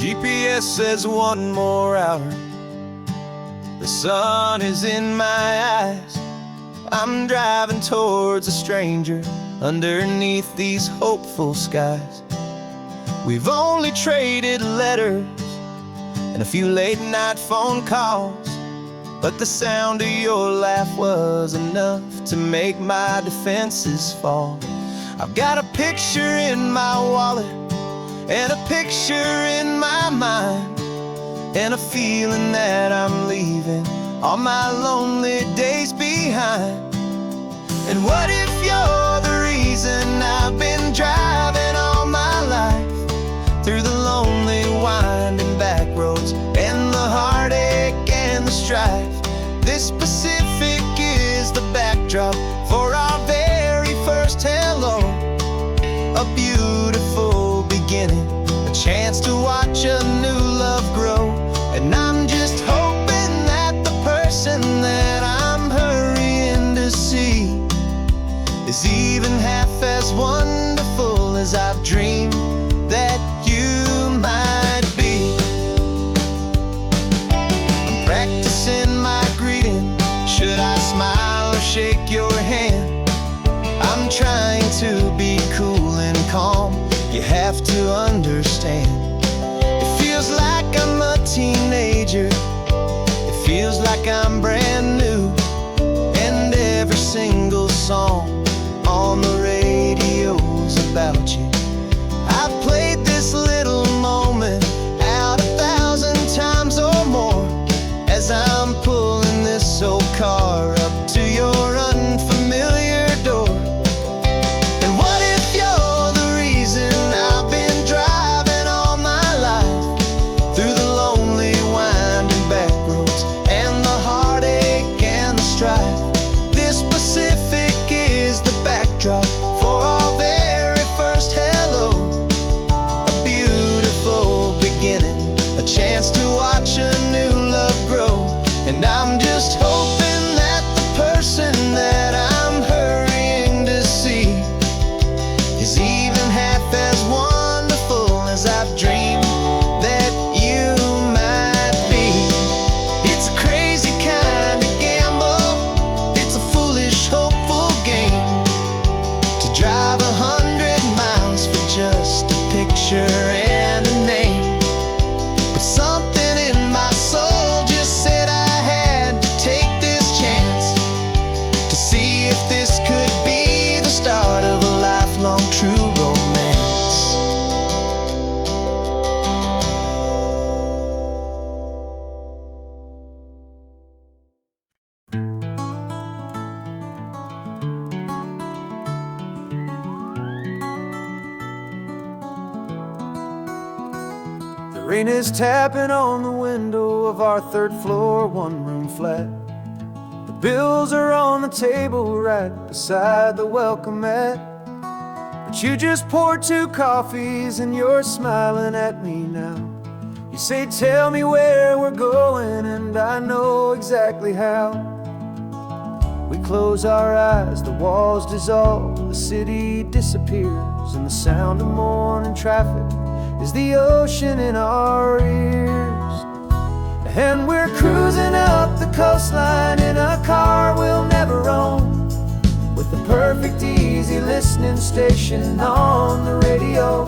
GPS says one more hour. The sun is in my eyes. I'm driving towards a stranger underneath these hopeful skies. We've only traded letters and a few late night phone calls, but the sound of your laugh was enough to make my defenses fall. I've got a picture in my wallet and a picture in my mind, and a feeling that I'm leaving all my lonely days behind. And what if you're the reason I've been driving all my life, through the lonely winding back roads and the heartache and the strife? This Pacific is the backdrop for our very first hello. A beautiful beginning, a chance to watch a new love grow. And I'm just hoping that the person that I'm hurrying to see is even half as wonderful as I've dreamed that you might be. I'm practicing my greeting. Should I smile or shake your hand? I'm trying to be cool and calm. You have to understand. It feels like I'm a teenager. It feels like I'm brand new. And every single song on the radio's about you. I've played this little moment out 1,000 times or more, as I'm pulling this old car up to your unfamiliar door. And what if you're the reason I've been driving all my life, through the lonely winding back roads and the heartache and the strife? This Pacific is the backdrop for our very first hello. A beautiful beginning, a chance to watch a new love grow. And I'm just hoping that the person that I'm hurrying to see is even half as wonderful as I've dreamed that you might be. It's a crazy kind of gamble. It's a foolish, hopeful game to drive 100 miles for just a picture and a name. But something in my soul just said I had to take this chance to see if this could be the start of a lifelong true romance. The rain is tapping on the window of our third floor, one-room flat. The bills are on the table right beside the welcome mat. But you just poured 2 coffees and you're smiling at me now. You say, tell me where we're going, and I know exactly how. We close our eyes, the walls dissolve, the city disappears, and the sound of morning traffic is the ocean in our ears. And we're cruising up the coastline in a car we'll never own, with the perfect easy listening station on the radio.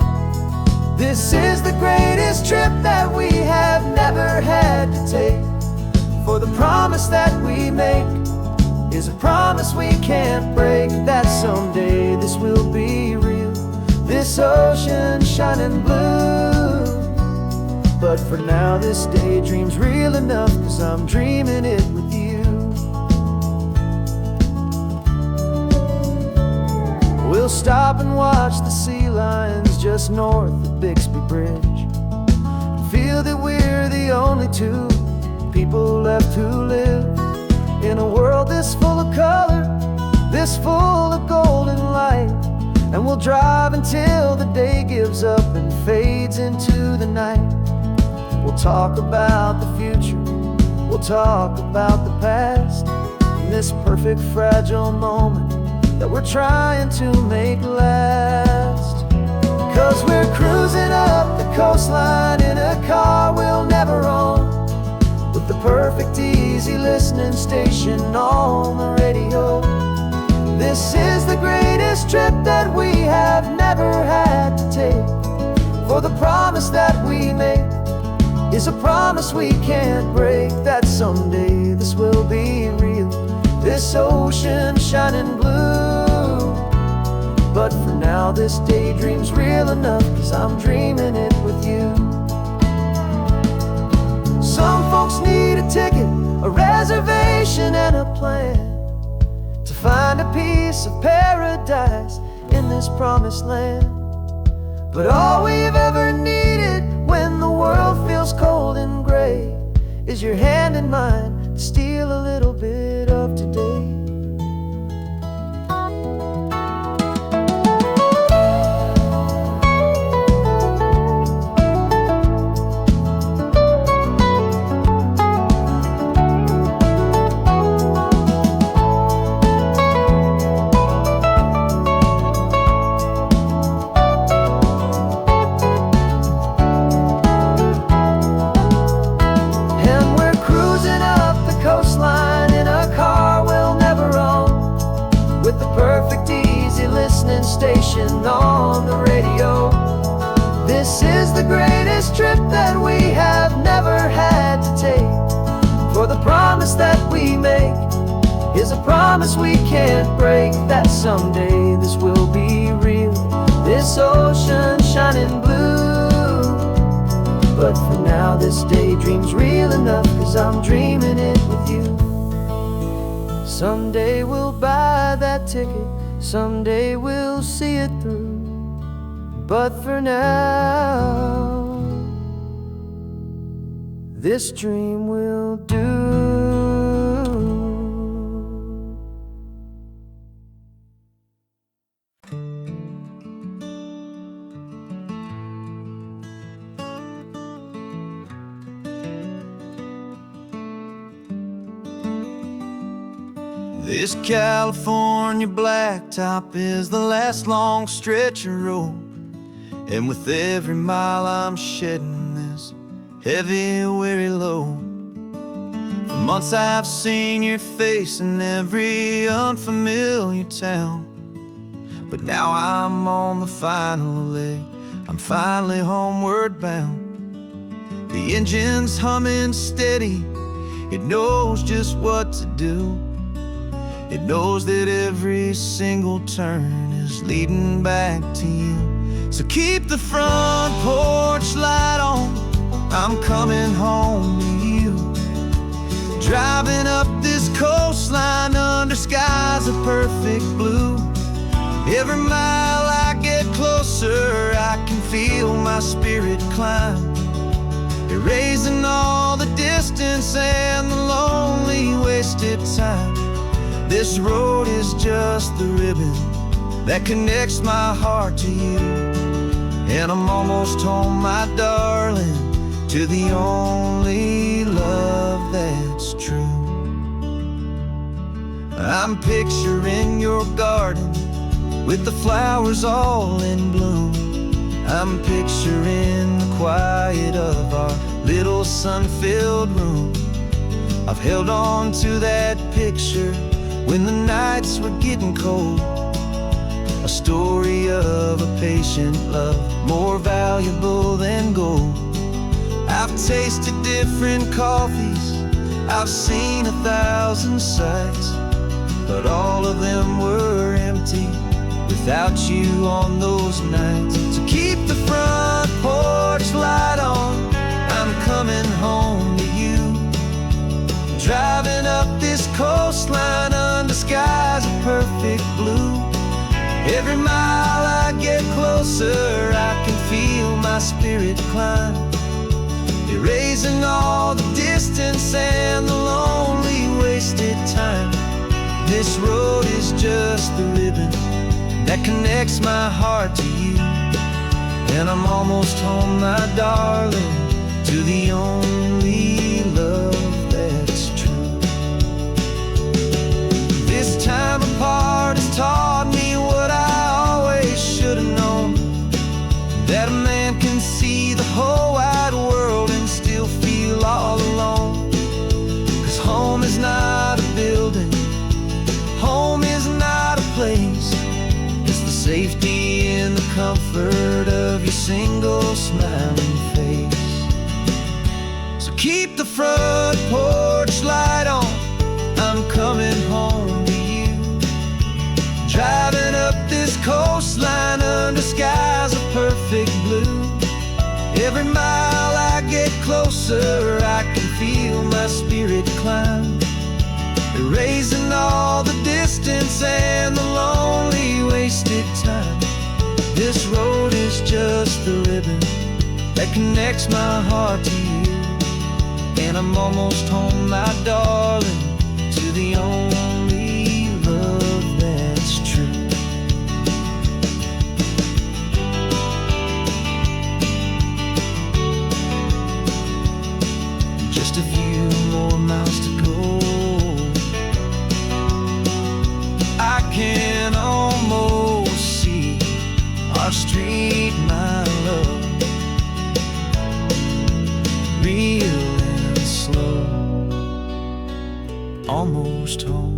This is the greatest trip that we have never had to take, for the promise that we make is a promise we can't break, that someday this will be real, this ocean shining blue. But for now this daydream's real enough, 'cause I'm dreaming it with you. We'll stop and watch the sea lions just north of Bixby Bridge, feel that we're the only 2 people left who live in a world this full of color, this full of golden light. And we'll drive until the day gives up and fades into the night. We'll talk about the future, we'll talk about the past, in this perfect fragile moment that we're trying to make last. 'Cause we're cruising up the coastline in a car easy listening station on the radio. This is the greatest trip that we have never had to take. For the promise that we make is a promise we can't break, that someday this will be real, this ocean shining blue. But for now this daydream's real enough, 'cause I'm dreaming it with you. Some folks need a ticket, a reservation and a plan to find a piece of paradise in this promised land. But all we've ever needed when the world feels cold and gray is your hand in mine to steal a little bit of today. Station on the radio. This is the greatest trip that we have never had to take. For the promise that we make is a promise we can't break, that someday this will be real, this ocean shining blue. But for now this daydream's real enough, 'cause I'm dreaming it with you. Someday we'll buy that ticket, someday we'll see it through. But for now, this dream will do. This California blacktop is the last long stretch of road, and with every mile I'm shedding this heavy, weary load. For months I've seen your face in every unfamiliar town, but now I'm on the final leg, I'm finally homeward bound. The engine's humming steady, it knows just what to do. It knows that every single turn is leading back to you. So keep the front porch light on, I'm coming home to you. Driving up this coastline under skies of perfect blue. Every mile I get closer, I can feel my spirit climb, erasing all the distance and the lonely wasted time. This road is just the ribbon that connects my heart to you, and I'm almost home, my darling, to the only love that's true. I'm picturing your garden with the flowers all in bloom. I'm picturing the quiet of our little sun-filled room. I've held on to that picture when the nights were getting cold, a story of a patient love more valuable than gold. I've tasted different coffees, I've seen 1,000 sights, but all of them were empty without you on those nights. So keep the front porch light on, I'm coming home to you. Driving up this coastline under skies of perfect blue. Every mile I get closer, I can feel my spirit climb, erasing all the distance and the lonely wasted time. This road is just the ribbon that connects my heart to you, and I'm almost home, my darling, to the only love that's true. This time apart has taught me what I always should have known, that a man can see the whole wide world and still feel all alone. 'Cause home safety in the comfort of your single smiling face. So keep the front porch light on, I'm coming home to you. Driving up this coastline under skies of perfect blue. Every mile I get closer, I can feel my spirit climb, erasing all the distance and the lonely wasted time. This road is just the ribbon that connects my heart to you. And I'm almost home, my darling, to the only love that's true. Just a few more miles to go, I can almost see our street, my love, real and slow, almost home.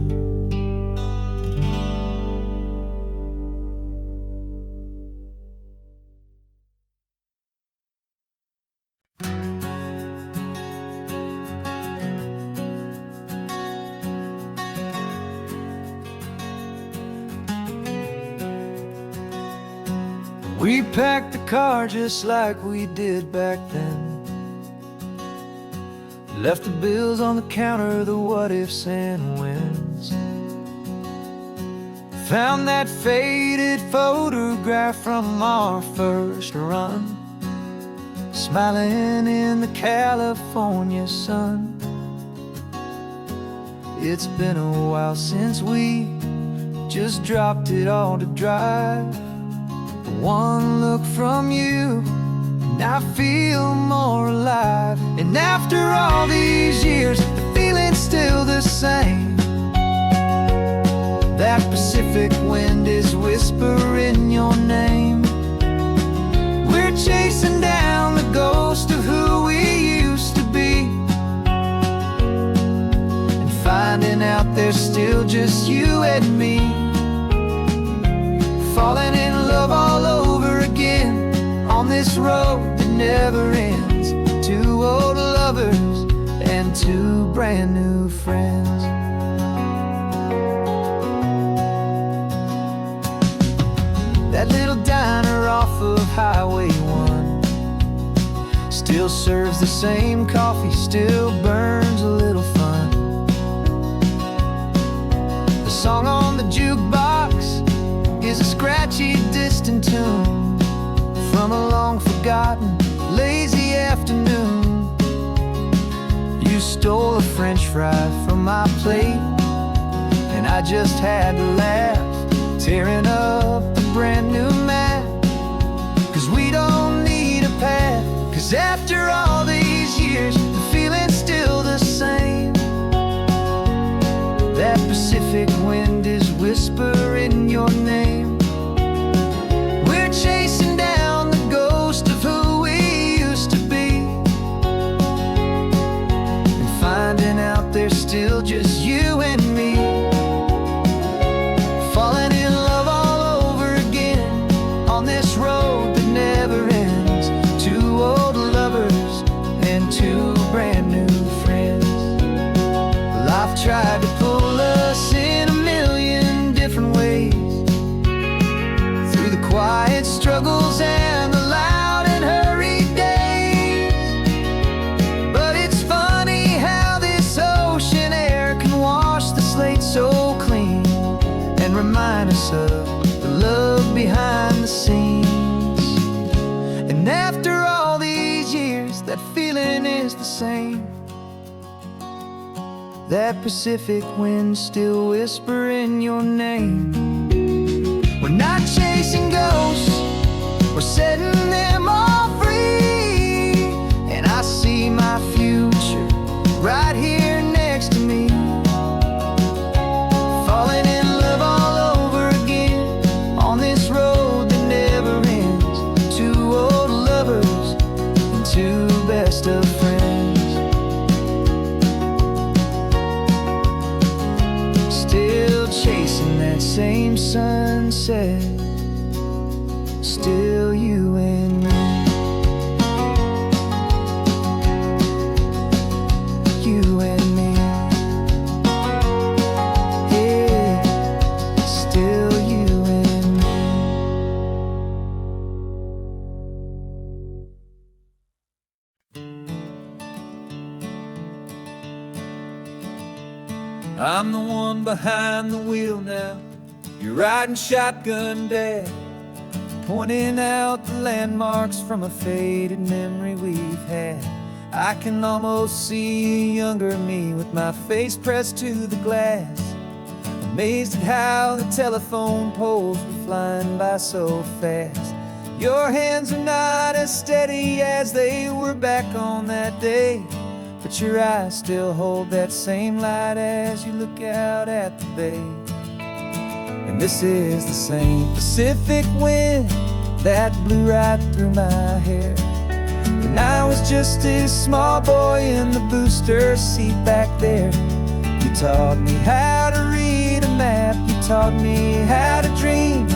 We packed the car just like we did back then. Left the bills on the counter, the what-ifs and whens. Found that faded photograph from our first run, smiling in the California sun. It's been a while since we just dropped it all to drive. One look from you, and I feel more alive. And after all these years, the feeling's still the same. That Pacific wind is whispering your name. We're chasing down the ghost of who we used to be, and finding out there's still just you and me. Falling in love all over again on this road that never ends. Two old lovers and two brand new friends. That little diner off of Highway 1 still serves the same coffee, still burns a little fun. The song on the jukebox is a scratchy, distant tune from a long-forgotten, lazy afternoon. You stole a French fry from my plate, and I just had to laugh, tearing up the brand new map. 'Cause we don't need a path, 'cause after all these years, the feeling's still the same. That Pacific wind is whispering your name. We're chasing down the ghost of who we used to be, and finding out there's still just you and me. Falling in love all over again on this road that never ends. Two old lovers and two brand new friends. Life tried to pull us in a million different ways, through the quiet struggles and the loud and hurried days. But it's funny how this ocean air can wash the slate so clean, and remind us of the love behind the scenes. And after all these years, that feeling is the same. That Pacific wind still whispering your name. We're not chasing ghosts, we're setting them all free. And I see my future right here next to me. Falling in love all over again on this road that never ends. Two old lovers and two best of friends. Still chasing that same sunset still you and me. You and me. Yeah, still you and me. I'm the one behind the wheel now. You're riding shotgun, Dad, pointing out the landmarks from a faded memory we've had. I can almost see a younger me with my face pressed to the glass, amazed at how the telephone poles were flying by so fast. Your hands are not as steady as they were back on that day, but your eyes still hold that same light as you look out at the bay. And this is the same Pacific wind that blew right through my hair when I was just a small boy in the booster seat back there. You taught me how to read a map, you taught me how to dream,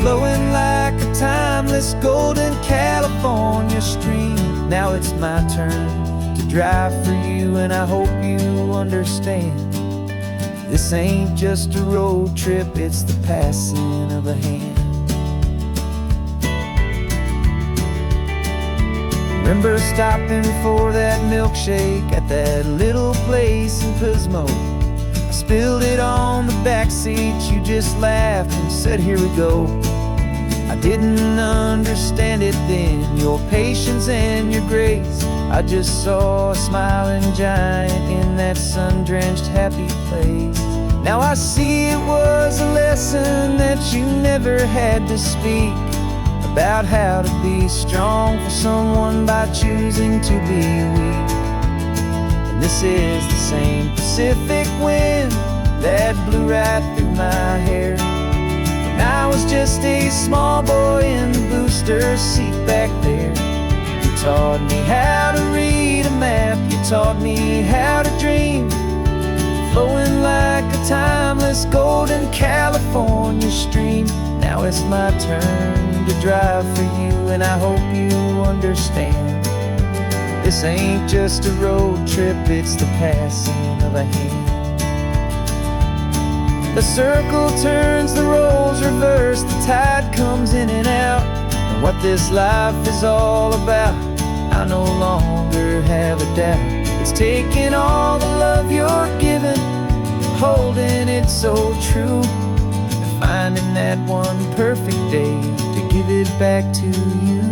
flowing like a timeless golden California stream. Now it's my turn to drive for you, and I hope you understand. This ain't just a road trip, it's the passing of a hand. Remember stopping for that milkshake at that little place in Pismo. I spilled it on the back seat, you just laughed and said, here we go. I didn't understand it then, your patience and your grace. I just saw a smiling giant in that sun-drenched happy place. Now I see it was a lesson that you never had to speak, about how to be strong for someone by choosing to be weak. And this is the same Pacific wind that blew right through my hair when I was just a small boy in the booster seat back there. You taught me how to read a map, you taught me how to dream, flowing like a timeless golden California stream. Now it's my turn to drive for you, and I hope you understand. This ain't just a road trip, it's the passing of a hand. The circle turns, the roles reverse, the tide comes in and out. And what this life is all about, I no longer have a doubt. It's taking all the love you're giving, holding it so true, and finding that one perfect day to give it back to you.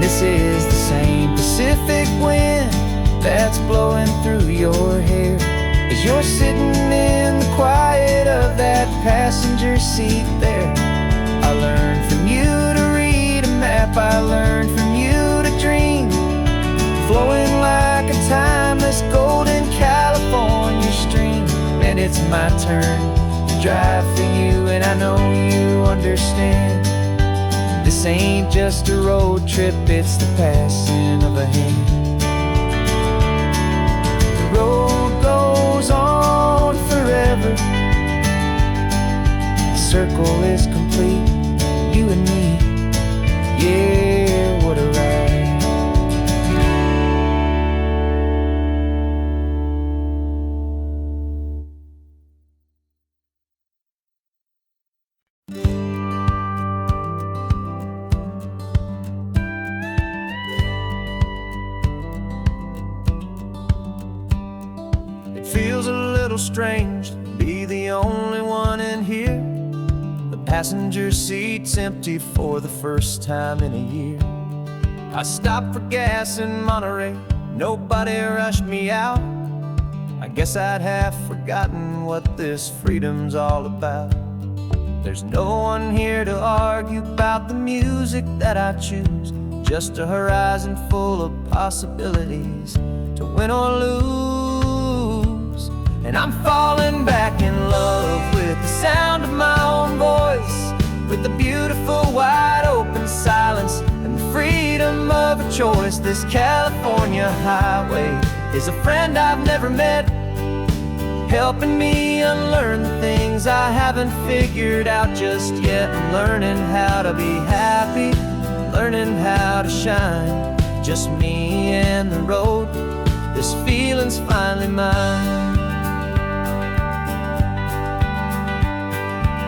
This is the same Pacific wind that's blowing through your hair as you're sitting in the quiet of that passenger seat there. I learned from you to read a map, I learned from you to dream, flowing like a timeless golden California stream. And it's my turn to drive for you, and I know you understand. This ain't just a road trip, it's the passing of a hand. The road goes on forever, the circle is complete, you and me, yeah, what a ride. Feels a little strange to be the only one in here. The passenger seat's empty for the first time in a year. I stopped for gas in Monterey, nobody rushed me out. I guess I'd have forgotten what this freedom's all about. There's no one here to argue about the music that I choose, just a horizon full of possibilities to win win or lose. And I'm falling back in love with the sound of my own voice, with the beautiful wide open silence and the freedom of a choice. This California highway is a friend I've never met, helping me unlearn the things I haven't figured out just yet. I'm learning how to be happy, learning how to shine, just me and the road. This feeling's finally mine.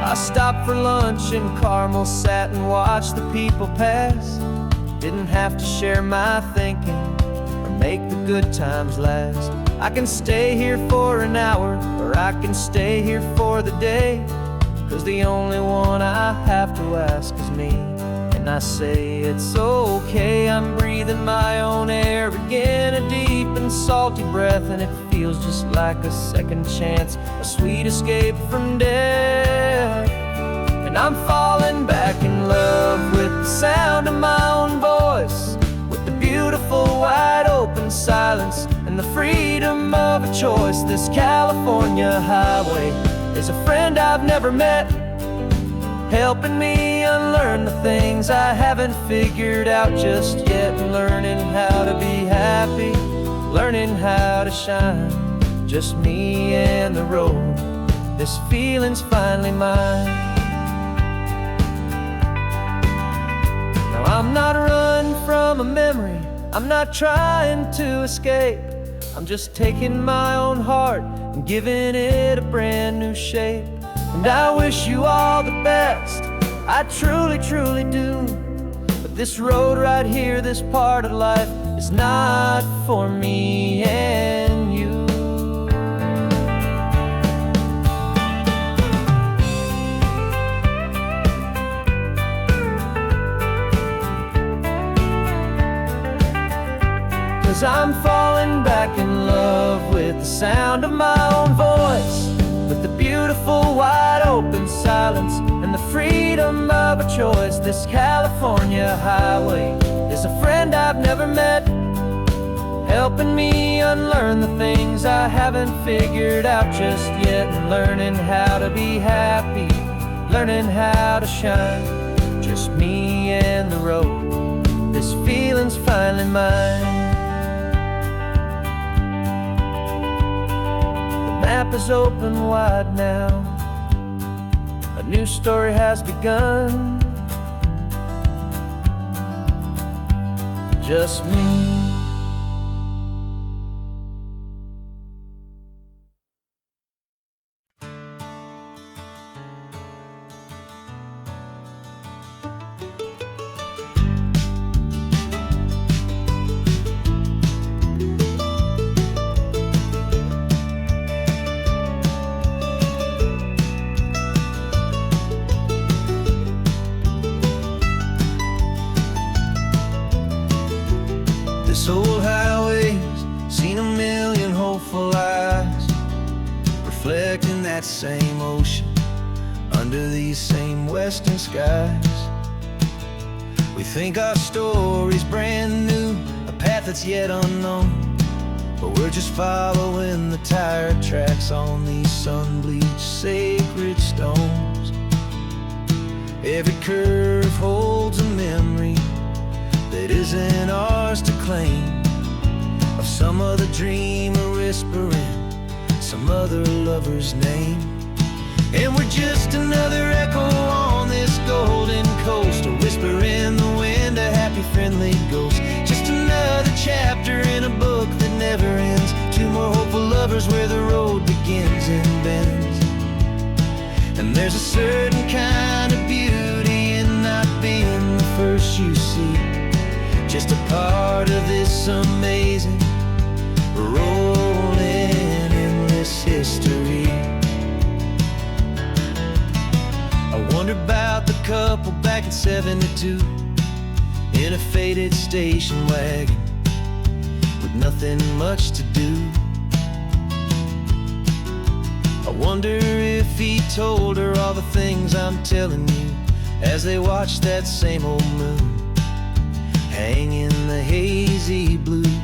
I stopped for lunch in Carmel, sat and watched the people pass. Didn't have to share my thinking or make the good times last. I can stay here for an hour, or I can stay here for the day, 'cause the only one I have to ask is me. And I say it's okay, I'm breathing my own air again, a deep and salty breath, and it feels just like a second chance, a sweet escape from death. And I'm falling back in love with the sound of my own voice, with the beautiful wide open silence and the freedom of a choice. This California highway is a friend I've never met, helping me unlearn the things I haven't figured out just yet. Learning how to be happy, learning how to shine, just me and the road. This feeling's finally mine. Now I'm not running from a memory, I'm not trying to escape. I'm just taking my own heart and giving it a brand new shape. And I wish you all the best, I truly, truly do. But this road right here, this part of life, is not for me and you. 'Cause I'm falling back in love with the sound of my own voice, with the beautiful wide open silence and the freedom of a choice. This California highway is a friend I've never met, helping me unlearn the things I haven't figured out just yet. And learning how to be happy, learning how to shine, just me and the road. This feeling's finally mine. The map is open wide now, a new story has begun, just me. This old highway's seen a million hopeful eyes, reflecting that same ocean under these same western skies. We think our story's brand new, a path that's yet unknown, but we're just following the tire tracks on these sun-bleached sacred stones. Every curve holds a memory that isn't ours to claim, of some other dreamer whispering some other lover's name. And we're just another echo on this golden coast, a whisper in the wind, a happy friendly ghost. Just another chapter in a book that never ends, two more hopeful lovers where the road begins and bends. And there's a certain kind of beauty in not being the first you see, just a part of this amazing, rolling, endless history. I wonder about the couple back in '72 in a faded station wagon with nothing much to do. I wonder if he told her all the things I'm telling you as they watched that same old moon hang in the hazy blue.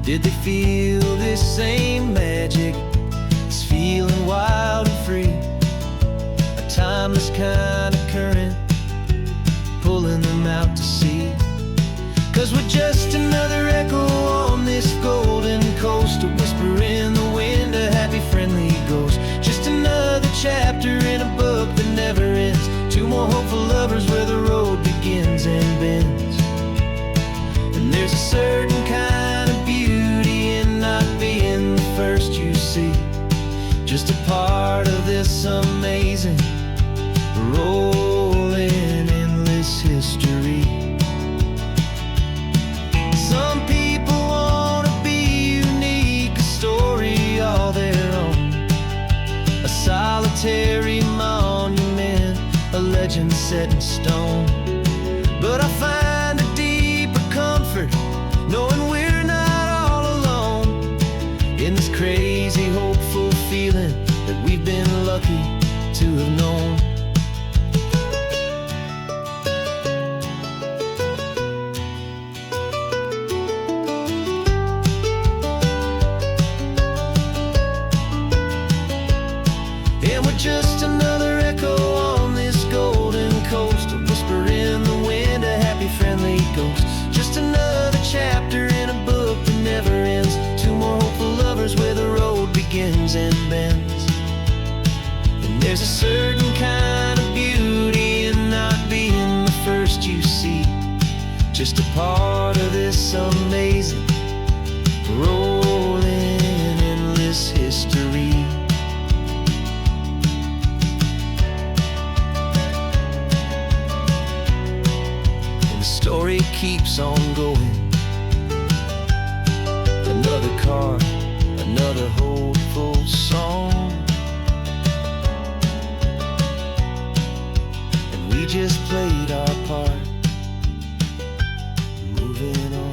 did they feel this same magic? This feeling wild and free, a timeless kind of current pulling them out to sea. 'Cause we're just another echo on this golden coast, a whisper in the wind, a happy friendly ghost. Just another chapter in a book that never ends. Two more hopeful lovers where the road begins and bends. And there's a certain kind of beauty in not being the first you see, just a part of this amazing rolling endless history. Some people want to be unique, a story all their own, a solitary monument, a legend set in stone. But I find a deeper comfort knowing we're not all alone in this crazy, hopeful feeling that we've been lucky to have known. And we're just another echo on this golden coast, a whisper in the wind, a happy friendly ghost. Just another chapter in a book that never ends. Two more hopeful lovers where the road begins and bends. And there's a certain kind of beauty in not being the first you see, just a part of this amazing rolling endless history. Story keeps on going. Another card, another hopeful song, and we just played our part, moving on.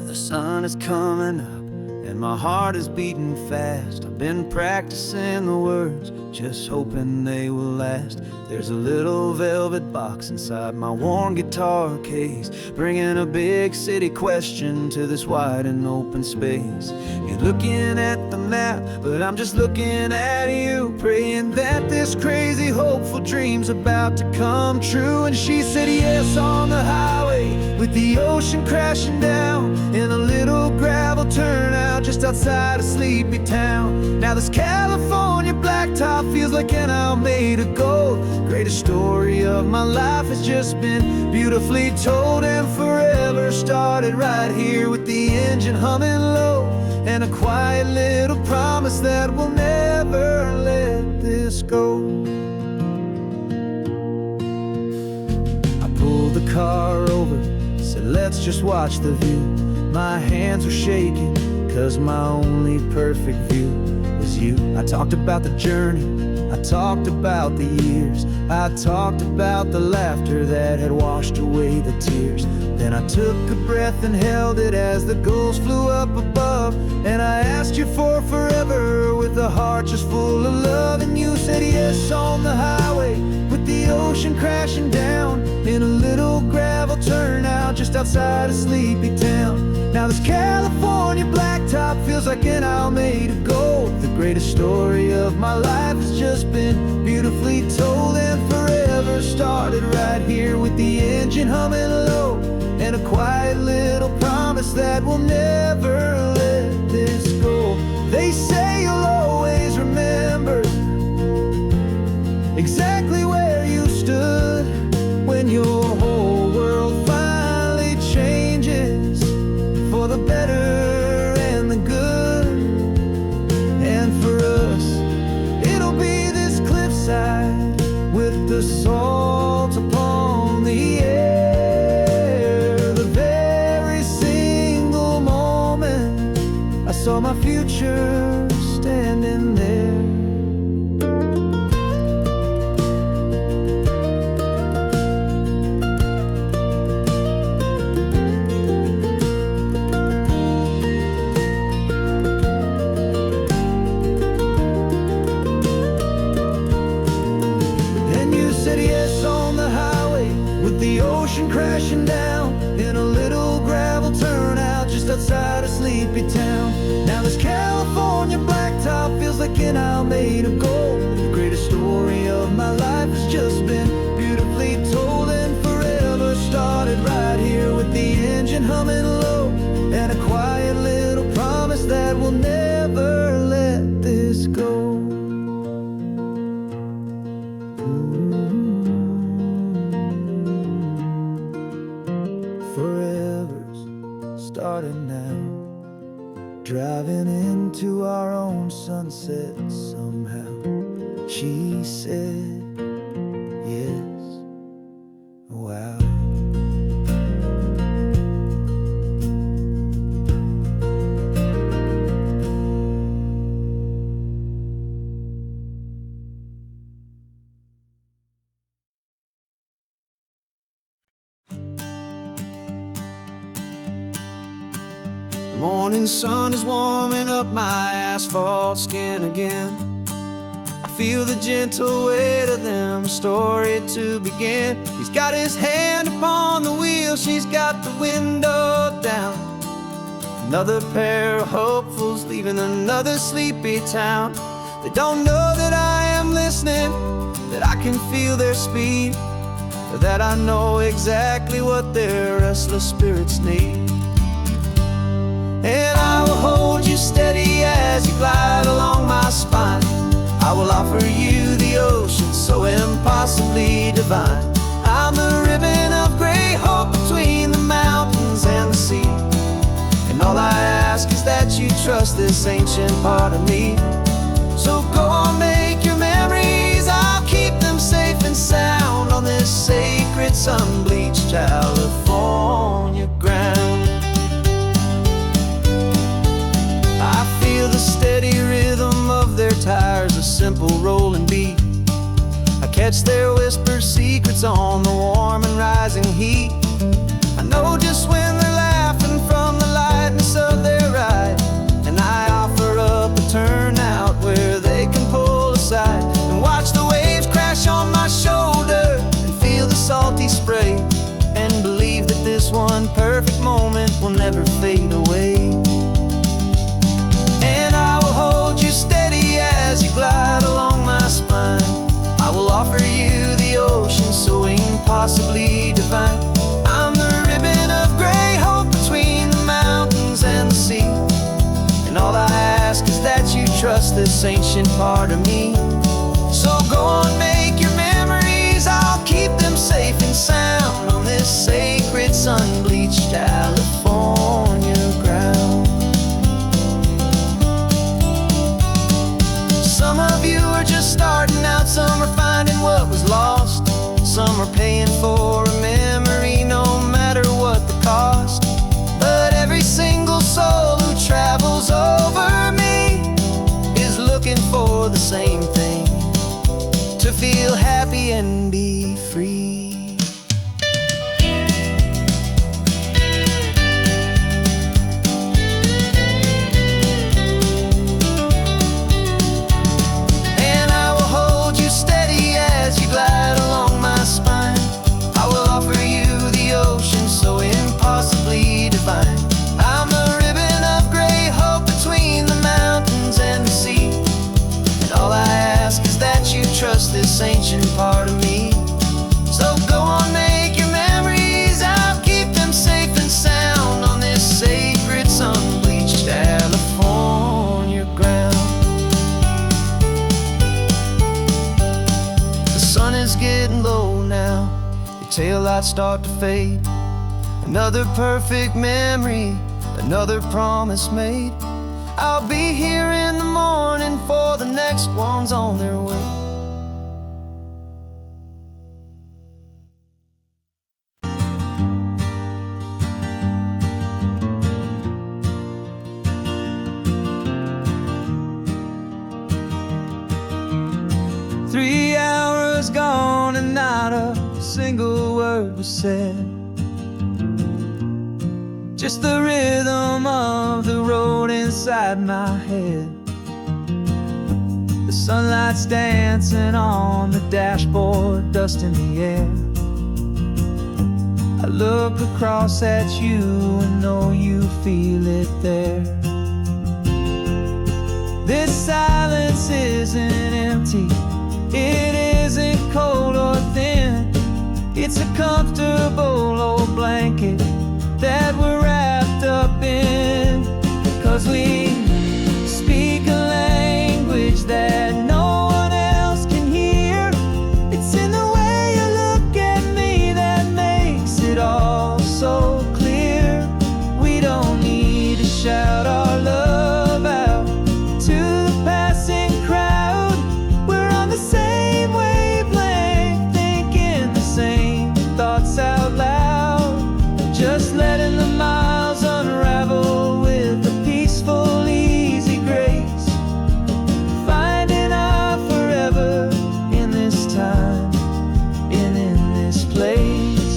The sun is coming up and my heart is beating fast. I've been practicing the words, just hoping they will last. There's a little velvet box inside my worn guitar case, bringing a big city question to this wide and open space. You're looking at the map, but I'm just looking at you, praying that this crazy hopeful dream's about to come true. And she said yes on the highway, with the ocean crashing down in a little gravel turnout just outside a sleepy town. Now this California blacktop feels like an owl made of gold. Greatest story of my life has just been beautifully told, and forever started right here with the engine humming low, and a quiet little promise that we'll never let this go. I pulled the car over, said let's just watch the view. My hands were shaking, 'cause my only perfect view was you. I talked about the journey, I talked about the years, I talked about the laughter that had washed away the tears. Then I took a breath and held it as the gulls flew up above, and I asked you for forever with a heart just full of love. And you said yes on the highway, with the ocean crashing down in a little gravel turnout just outside a sleepy town. Now this California blacktop feels like an owl made of gold. The greatest story of my life has just been beautifully told, and forever started right here with the engine humming low, and a quiet little promise that we'll never let this go. They say you'll always remember exactly where you stood when your whole world finally changes for the better and the good. And for us, it'll be this cliffside with the salt upon the air. The very single moment I saw my future standing there. GPS on the highway, with the ocean crashing down in a little gravel turnout just outside a sleepy town. Now this California blacktop feels like an isle made of gold. The greatest story of my life has just been beautifully told, and forever started right here with the engine humming low, and a quiet little promise that we'll never let this go. Forever's started now, driving into our own sunset somehow. She said, yes, wow. The morning sun is warming up my asphalt skin again. I feel the gentle weight of them, a story to begin. He's got his hand upon the wheel, she's got the window down. Another pair of hopefuls leaving another sleepy town. They don't know that I am listening, that I can feel their speed, or that I know exactly what their restless spirits need. And I will hold you steady as you glide along my spine. I will offer you the ocean so impossibly divine. I'm the ribbon of gray hope between the mountains and the sea, and all I ask is that you trust this ancient part of me. So go on, make your memories, I'll keep them safe and sound on this sacred sun-bleached California ground. The steady rhythm of their tires, a simple rolling beat. I catch their whispered secrets on the warm and rising heat. I know just when they're laughing from the lightness of their ride, and I offer up a turnout where they can pull aside and watch the waves crash on my shoulder and feel the salty spray, and believe that this one perfect moment will never fade away. As you glide along my spine, I will offer you the ocean so impossibly divine. I'm the ribbon of gray hope between the mountains and the sea, and all I ask is that you trust this ancient part of me. So go on, make your memories, I'll keep them safe and sound on this sacred sun-bleached California ground. Some of you are just starting out, some are finding what was lost, some are paying for a memory no matter what the cost. But every single soul who travels over me is looking for the same thing, to feel happy and be free. Glide along my spine, I will offer you the ocean so impossibly divine. I'm the ribbon of gray hope between the mountains and the sea, and all I ask is that you trust this ancient part of me. So go on, make your memories, I'll keep them safe and sound on this sacred sun-bleached California ground. Sun is getting low now, your taillights start to fade. Another perfect memory, another promise made. I'll be here in the morning for the next ones on their way. 3 hours gone and not a single word was said. Just the rhythm of the road inside my head. The Sunlight's dancing on the dashboard, dust in the air. I look across at you and know you feel it there. This silence isn't empty, it isn't cold or thin. It's a comfortable old blanket that we're wrapped up in. 'Cause we speak a language that no one else can hear. It's in the way you look at me that makes it all so clear. We don't need to shout our love out to the passing crowd. We're on the same wavelength, thinking the same thoughts out loud. Just letting the miles unravel with a peaceful, easy grace. Finding our forever in this time and in this place.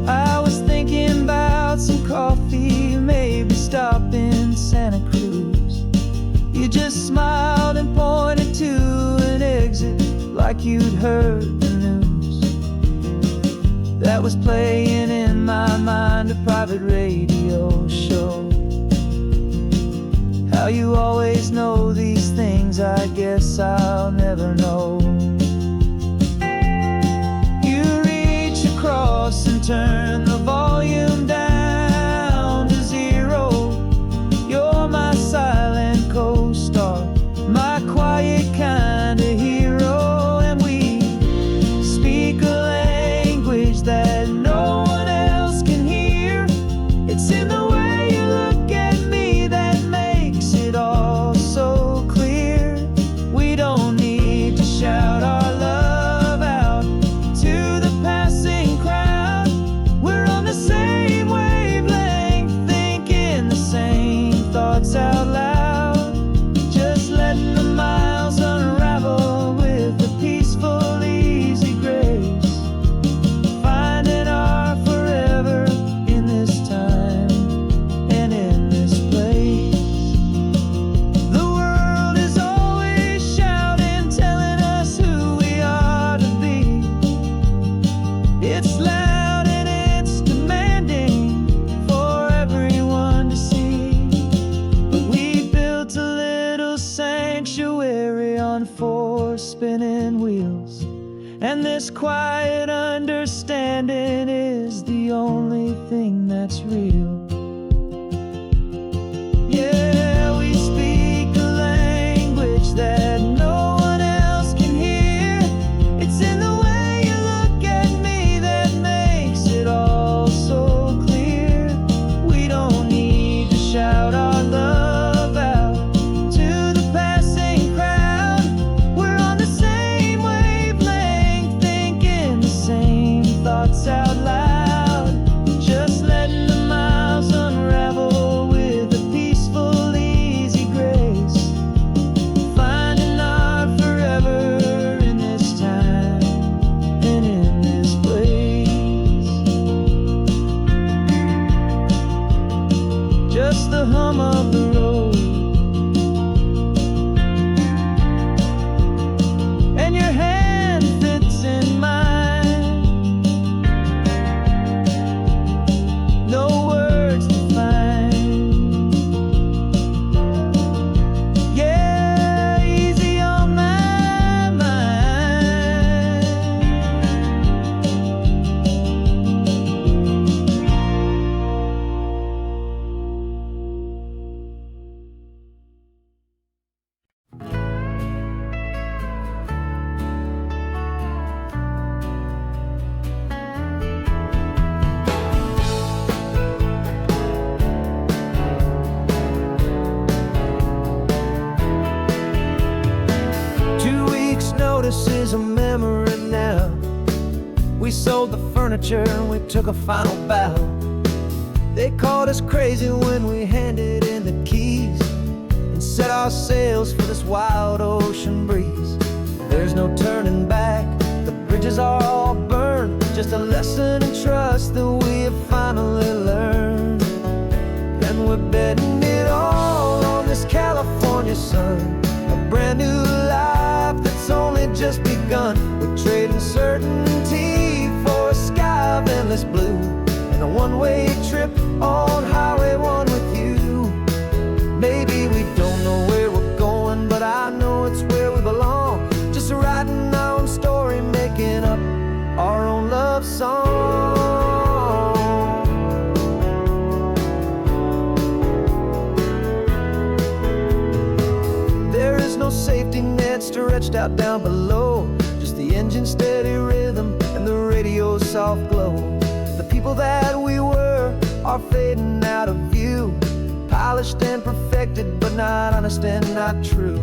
I was thinking about some coffee, maybe stop in Santa Cruz. You just smiled and pointed to an exit like you'd heard the news. That was playing in my mind, a private radio show. How you always know these things, I guess I'll never know. You reach across and turn the volume down to 0. You're my silent co-star, my quiet kind of hero. And we speak a language that no one else can hear. It's in the way you look at me that makes it all so clear. We don't need to shout our love out to the passing crowd. We're on the same wavelength, thinking the same thoughts out loud. Just letting the miles unravel with a peaceful, easy grace. Finding our forever in this time and in this place. The world is always shouting, telling us who we are to be. It's loud and it's demanding for everyone to see. But we built a little sanctuary on 4 spinning wheels, and this quiet understanding is the only thing that's real. Yeah, we speak a language that no one else can hear. It's in the way you look at me that makes it all so clear. We don't need to shout our love out to the passing crowd. We're on the same wavelength, thinking the same thoughts out loud. Just letting the miles unravel with a peaceful, easy grace. Finding our forever in this time and in this place. Just the hum of the road and your hand fits in mine. No words to find. Yeah, easy on my mind. Notice is a memory now. We sold the furniture and we took a final bow. They called us crazy when we handed in the keys and set our sails for this wild ocean breeze. There's no turning back, the bridges are all burned. Just a lesson in trust that we have finally learned. And we're bedding it California sun, a brand new life that's only just begun. We're trading certainty for a sky of endless blue, and a one-way trip on Highway 1 with you. Maybe we don't know where we're going, but I know it's where we belong. Just writing our own story, making up our own love song. There is no safety net stretched out down below, just the engine's steady rhythm and the radio's soft glow. The people that we were are fading out of view, polished and perfected, but not honest and not true.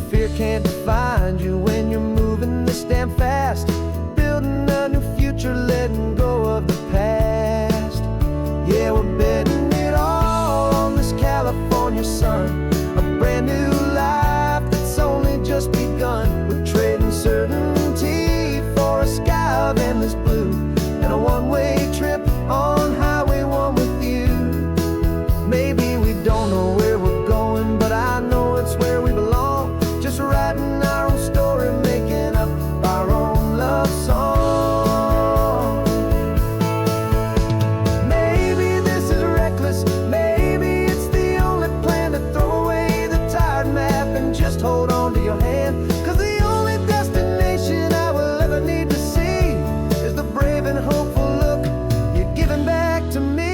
Fear can't find you when you're moving this damn fast, building a new future, letting go of the past. Yeah, we're betting it all on this California sun, a brand new life that's only just begun. We're trading certainty for a sky of endless blue, and a one-way trip on Highway 1 with you. Maybe we don't know where we're going, but I know it's where we belong. Just writing our own story, making up our own love song. Maybe this is reckless, maybe it's the only plan to throw away the tired map and just hold on to your hand. 'Cause the only destination I will ever need to see is the brave and hopeful look you're giving back to me.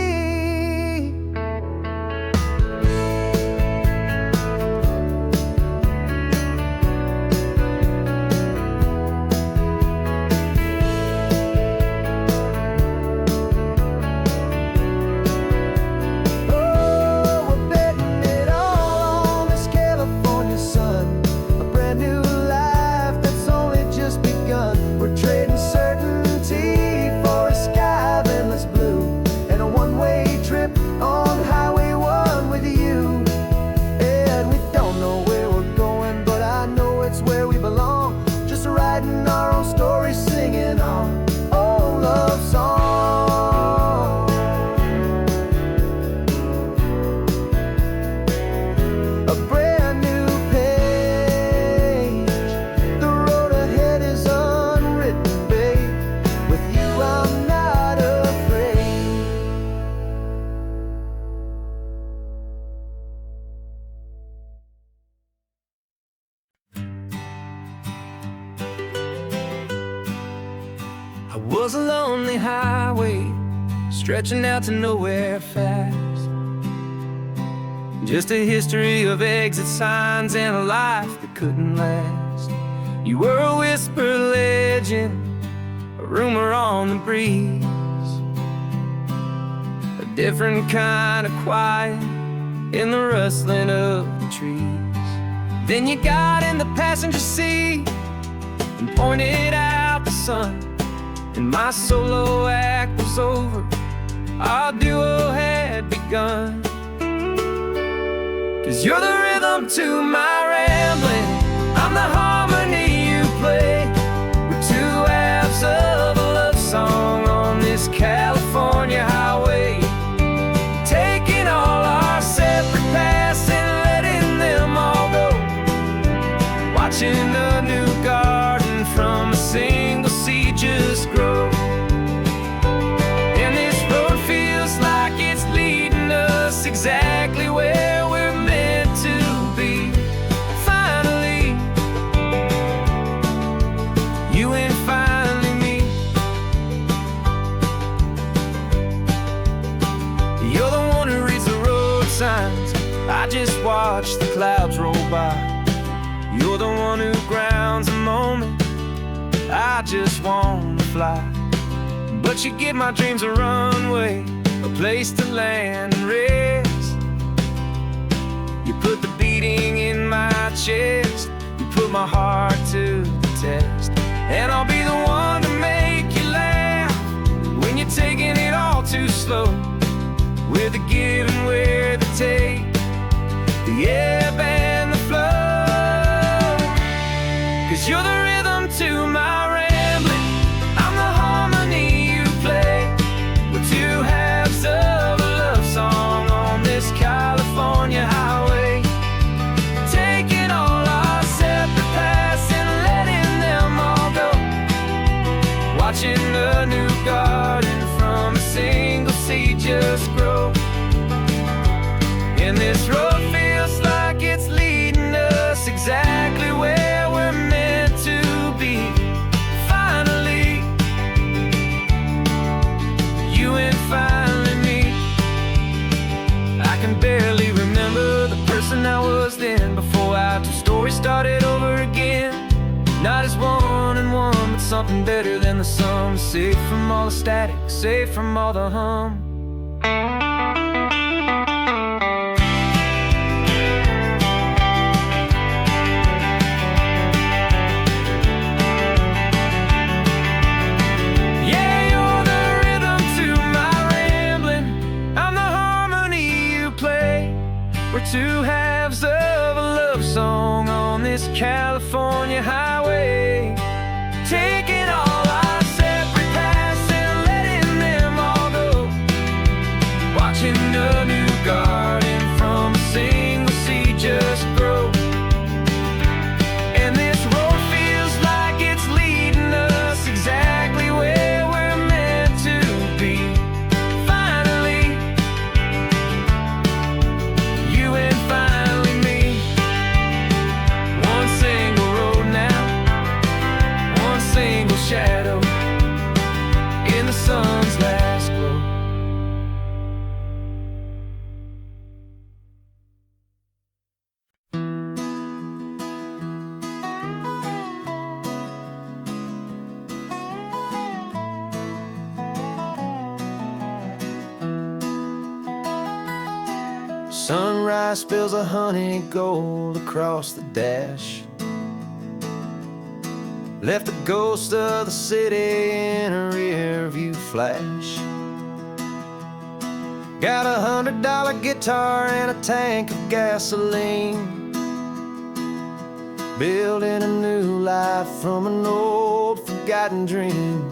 I was a lonely highway, stretching out to nowhere fast. Just a history of exit signs and a life that couldn't last. You were a whisper legend, a rumor on the breeze, a different kind of quiet in the rustling of the trees. Then you got in the passenger seat and pointed out the sun, and my solo act was over, our duo had begun. 'Cause you're the rhythm to my rambling, I'm the harmony you play. We're two halves of a love song on this California highway, taking all our separate paths and letting them all go, watching a new garden from a single seed just grow. And this road feels like it's leading us exactly where we're meant to be. Finally, you and finally me. You're the one who reads the road signs, I just watch the clouds roll by. You're the one who grounds the moment, I just wanna fly. But you give my dreams a runway, a place to land and rest. You put the beating in my chest, you put my heart to the test. And I'll be the one to make you laugh when you're taking it all too slow. We're the give and we're the take, the ebb and the flow. 'Cause you're the rhythm to my rambling, I'm the harmony you play. We're two halves of a love song on this California highway, Not as one and one, but something better than the sum. Safe from all the static, safe from all the hum. Two halves of a love song on this California highway, taking all our separate paths and letting them all go, watching a new garden from a single seed just grow. And this road feels like it's leading us exactly where we're meant to be. Finally, you and finally me. One single road now, one single shadow in the sun's last glow. Sunrise spills a honey gold across the dash, left the ghost of the city in a rear view flash. Got $100 guitar and a tank of gasoline, building a new life from an old forgotten dream.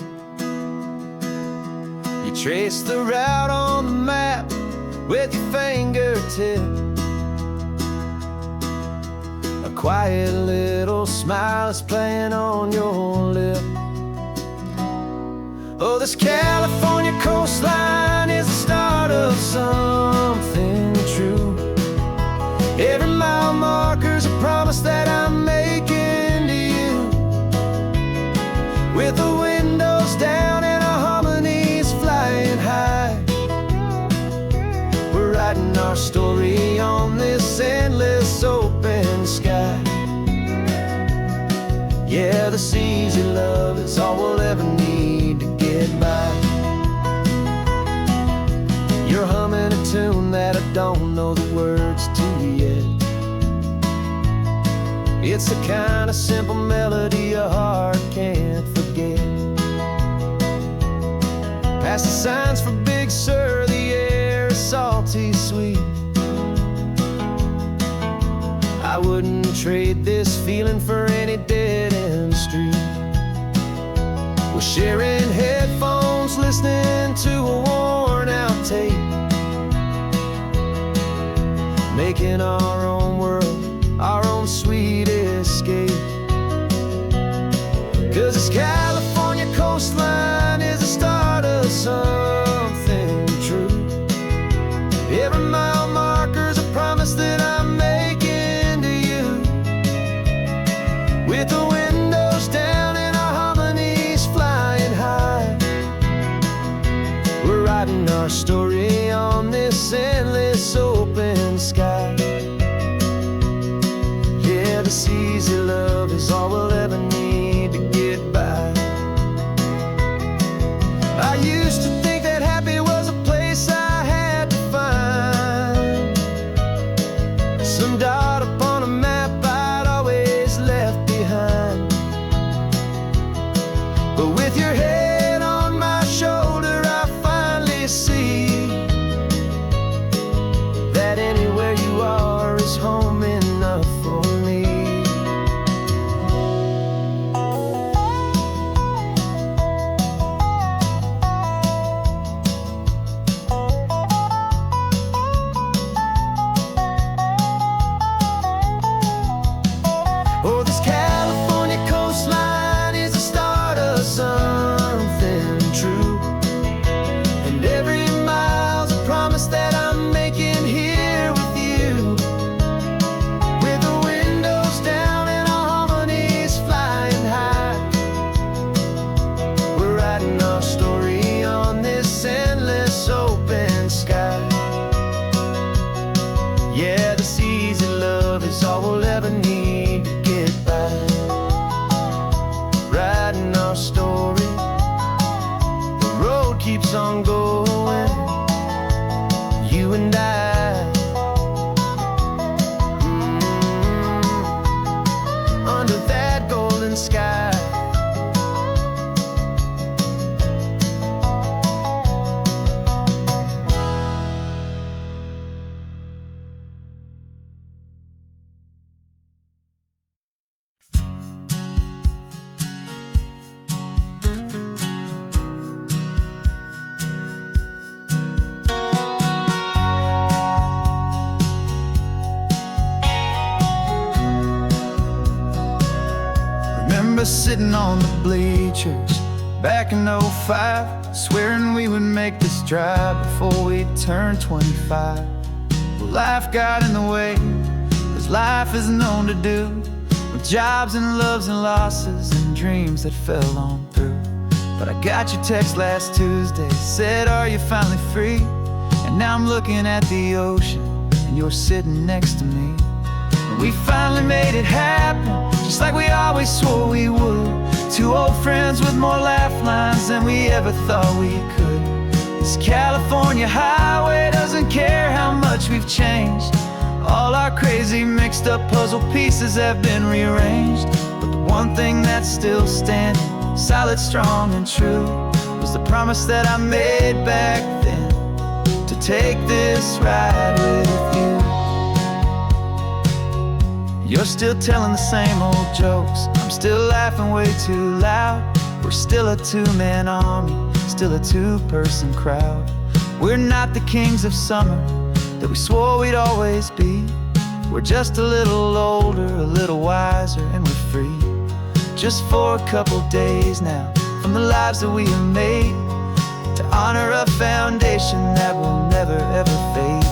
You trace the route on the map with your fingertip, a quiet little smile is playing on your lip. Oh, this California coastline is the start of something true. Every mile marker's a promise that I'm making to you, with the windows down and our harmonies flying high. Writing our story on this endless open sky. Yeah, this easy love is all we'll ever need to get by. You're humming a tune that I don't know the words to yet. It's the kind of simple melody a heart can't forget. Past the signs for Big Sur, the air is salty sweet. I wouldn't trade this feeling for any dead-end street. We're sharing headphones, listening to a worn-out tape, making our own world, our own sweet escape. 'Cause this California coastline is the start of something true. Every mile marker's a promise that I'm making to you, with the windows down and our harmonies flying high. We're writing our story on this endless open sky. Yeah, this easy love is all we'll ever need to get by. I used to think that happy was a place I had to find, some dot upon a map I'd always left behind. But with your head on my shoulder, I finally see remember sitting on the bleachers back in '05, swearing we would make this drive before we turned 25. Well, life got in the way, as life is known to do, with jobs and loves and losses and dreams that fell on through. But I got your text last Tuesday, said, are you finally free? And now I'm looking at the ocean, and you're sitting next to me. And we finally made it happen, just like we always swore we would. Two old friends with more laugh lines than we ever thought we could. This California highway doesn't care how much we've changed. All our crazy mixed up puzzle pieces have been rearranged. But the one thing that's still standing, solid, strong, and true, was the promise that I made back then, to take this ride with you. You're still telling the same old jokes, I'm still laughing way too loud. We're still a two-man army, still a two-person crowd. We're not the kings of summer that we swore we'd always be. We're just a little older, a little wiser, and we're free. Just for a couple days now, from the lives that we have made, to honor a foundation that will never ever fade.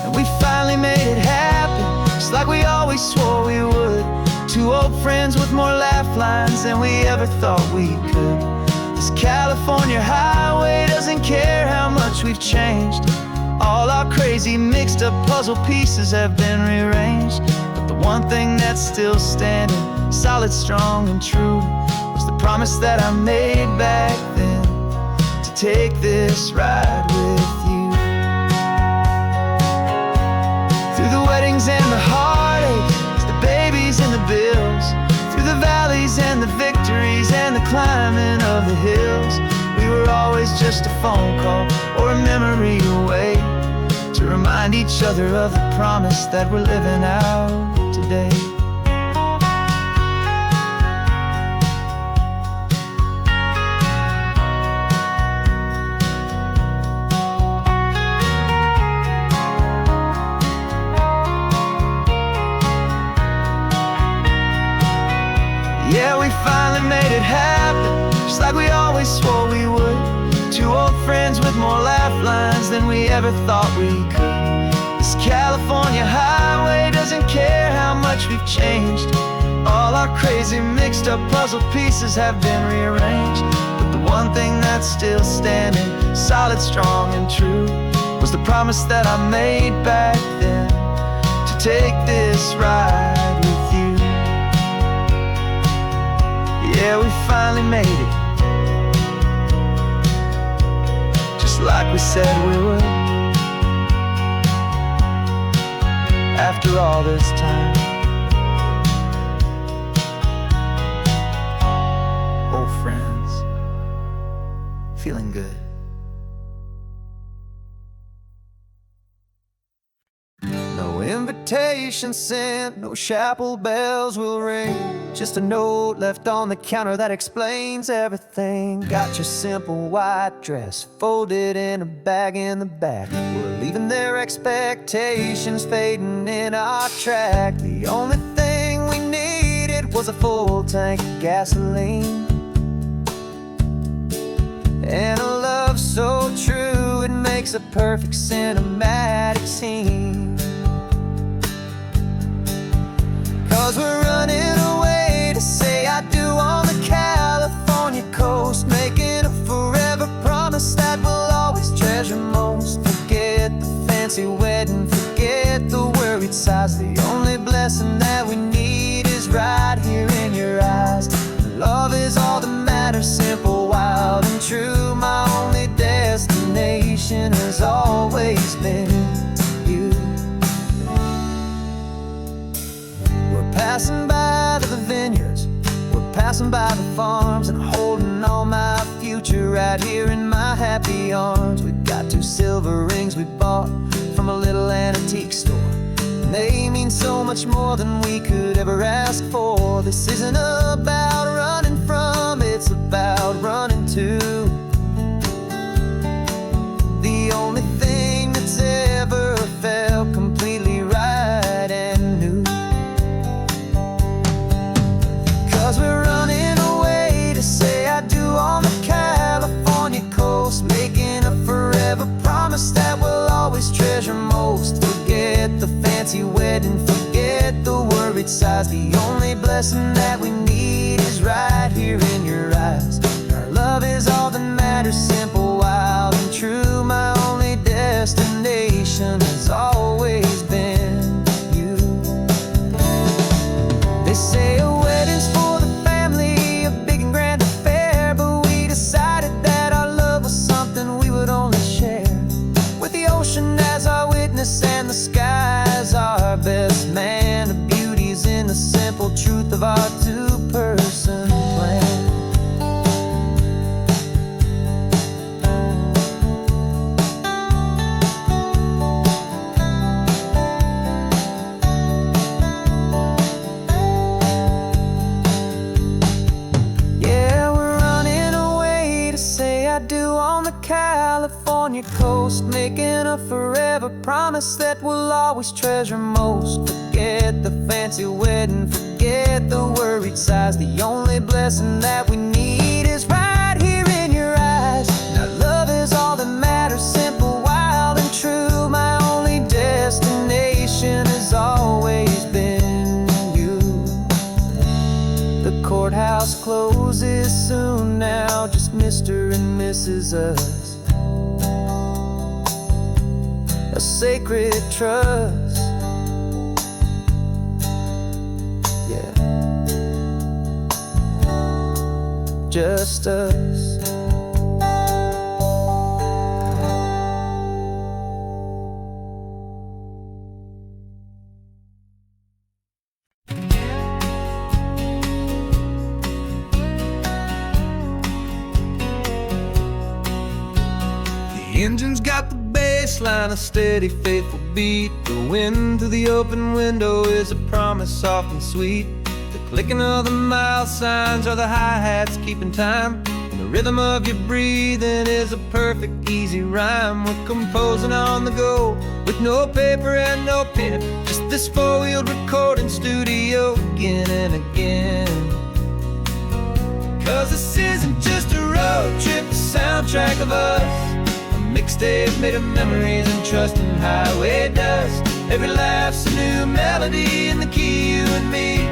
And we finally made it happen, just like we always swore we would. Two old friends with more laugh lines than we ever thought we could. This California highway doesn't care how much we've changed. All our crazy mixed up puzzle pieces have been rearranged. But the one thing that's still standing, solid, strong, and true, was the promise that I made back then, to take this ride with you. Through the weddings and the heartaches, the babies and the bills, through the valleys and the victories and the climbing of the hills, we were always just a phone call or a memory away, to remind each other of the promise that we're living out today. Yeah, we finally made it happen, just like we always swore we would. Two old friends with more laugh lines than we ever thought we could. This California highway doesn't care how much we've changed. All our crazy mixed up puzzle pieces have been rearranged. But the one thing that's still standing, solid, strong, and true, was the promise that I made back then, to take this ride with you. Yeah, we finally made it, just like we said we would. After all this time, old friends, feeling good. No invitation sent, no chapel bells will ring, just a note left on the counter that explains everything. Got your simple white dress folded in a bag in the back. We're leaving their expectations fading in our track. The only thing we needed was a full tank of gasoline, and a love so true it makes a perfect cinematic scene. 'Cause we're running away to say I do on the California coast, making a forever promise that we'll always treasure most. Forget the fancy wedding, forget the worried sighs. The only blessing that we need is right here in your eyes. Love is all that matters, simple, wild, and true. My only destination has always been you. Passing by the vineyards, we're passing by the farms, and holding all my future right here in my happy arms. We've got 2 silver rings we bought from a little antique store, and they mean so much more than we could ever ask for. This isn't about running from, it's about running to. The only thing that's ever felt completely right and new. 'Cause we're running worried sighs. The only blessing that we need is right here in your eyes. Our love is all that matters, simple, wild, and true. My only destination has always been you. They say a wedding's for the family, a big and grand affair, but we decided that our love was something we would only share with the ocean as our witness and the sky as our best man. The beauty's in the simple truth of our two-person plan. California coast, making a forever promise that we'll always treasure most. Forget the fancy wedding, forget the worried sighs. The only blessing that we need is right here in your eyes. Now love is all that matters, simple, wild, and true. My only destination has always been you. The courthouse closes soon now, just Mr. and Mrs. Us. A sacred trust, yeah, just us. The engine's got the baseline, a steady, faithful beat. The wind through the open window is a promise soft and sweet. The clicking of the mile signs are the hi-hats keeping time, and the rhythm of your breathing is a perfect, easy rhyme. We're composing on the go with no paper and no pen, just this four-wheeled recording studio again and again. 'Cause this isn't just a road trip, the soundtrack of us. Mixtape made of memories and trust in highway dust. Every laugh's a new melody in the key, you and me,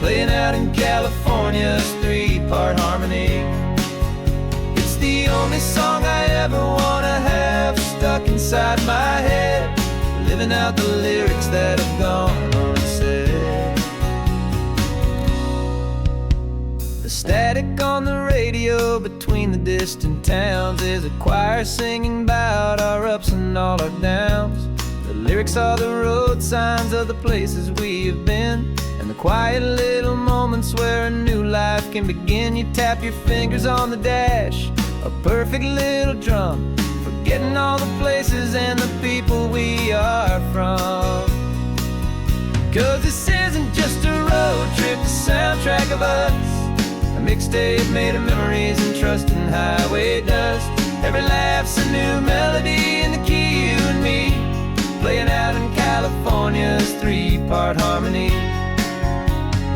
playing out in California's three-part harmony. It's the only song I ever wanna have stuck inside my head, living out the lyrics that have gone unsaid. The static on the radio between the distant towns is a choir singing about our ups and all our downs. The lyrics are the road signs of the places we have been, and the quiet little moments where a new life can begin. You tap your fingers on the dash, a perfect little drum, forgetting all the places and the people we are from. 'Cause this isn't just a road trip, the soundtrack of us. A mixtape made of memories and trust in highway dust. Every laugh's a new melody in the key, you and me, playing out in California's three-part harmony.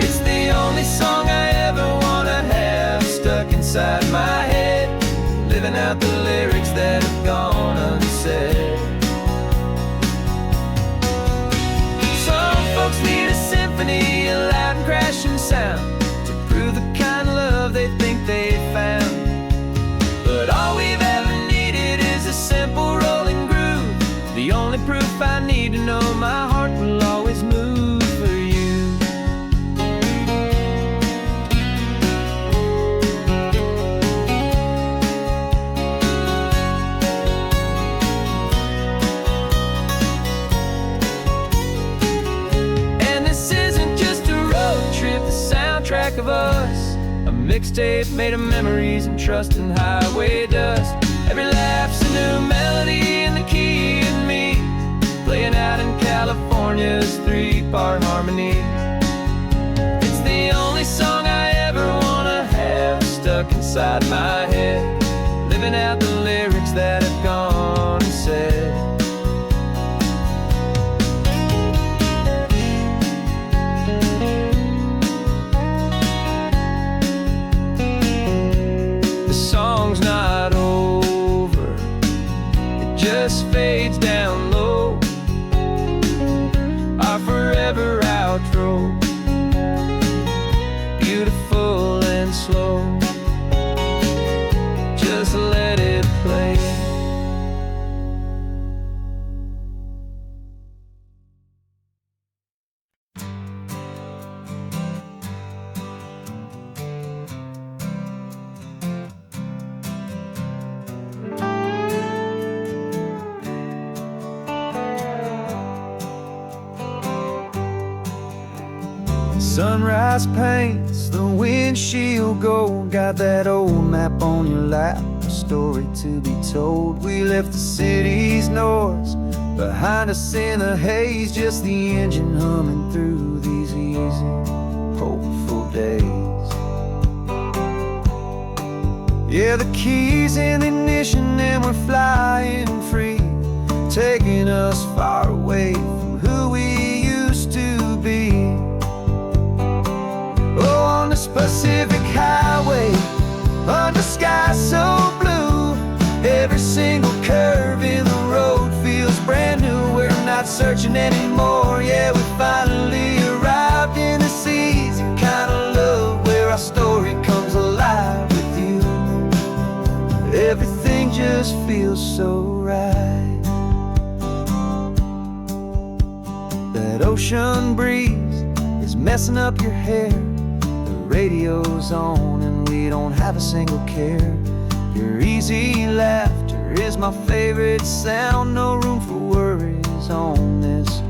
It's the only song I ever wanna have stuck inside my head, living out the lyrics that have gone unsaid. Some folks need a symphony, a loud and crashing sound, to prove the kind of love they think they found. But all we've ever needed is a simple rolling groove, the only proof I need to know my heart will always move for you. And this isn't just a road trip, the soundtrack of us. A mixtape made of memories and trust in highway dust. Every laugh's a new melody in the key and me, playing out in California's three-part harmony. It's the only song I ever wanna have stuck inside my head, living out the lyrics that have gone unsaid. Song's not over, it just fades down low. Our forever outro Sunrise paints the windshield gold. Got that old map on your lap, a story to be told. We left the city's noise behind us in the haze, just the engine humming through these easy, hopeful days. Yeah, the keys in the ignition and we're flying free, taking us far away from who we used to be. Oh, on this Pacific highway, under sky so blue, every single curve in the road feels brand new. We're not searching anymore, yeah, we finally arrived in this easy kind of love, where our story comes alive with you. Everything just feels so right. That ocean breeze is messing up your hair, the radio's on and we don't have a single care. Your easy laughter is my favorite sound. No room for worries on this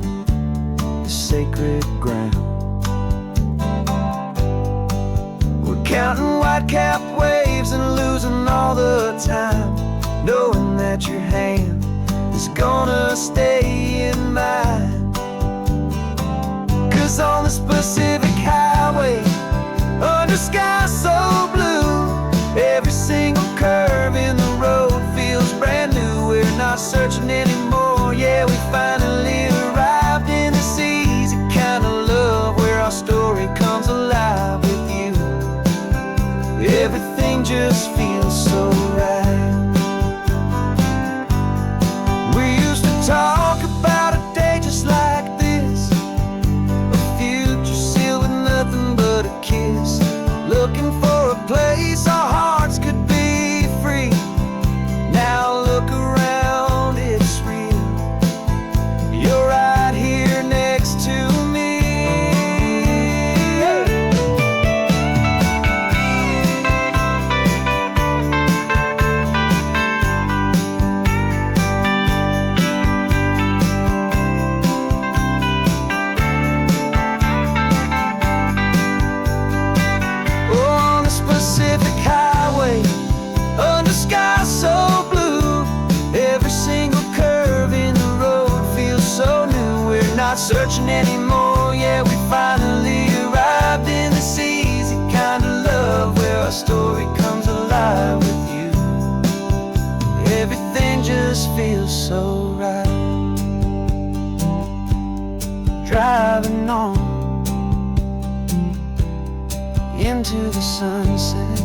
sacred ground. We're counting white-cap waves and losing all the time, knowing that your hand is gonna stay in mine. 'Cause on this Pacific highway, under sky so blue, every single curve in the road feels brand new. We're not searching anymore, yeah, we finally arrived in this easy kind of love, where our story comes alive with you. Everything just feels so right. We used to talk about a day just like this, a future sealed with nothing but a kiss, looking for a place our hearts could be free. Now look around, it's real. You're right here next to me. On the Pacific highway, under sky so blue, every single curve in the road feels so new. We're not searching anymore, yeah, we finally arrived in this easy kind of love, where our story comes alive with you. Everything just feels so right. Driving on into the sunset,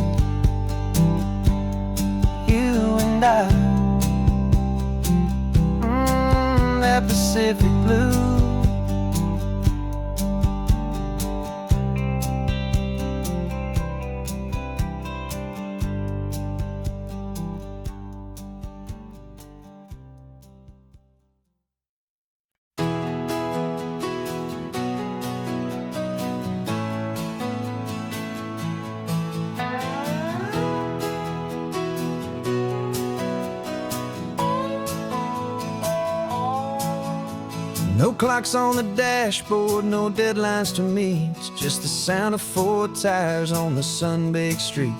you and I, that Pacific blue. No clocks on the dashboard, no deadlines to meet, it's just the sound of 4 tires on the sun-baked street.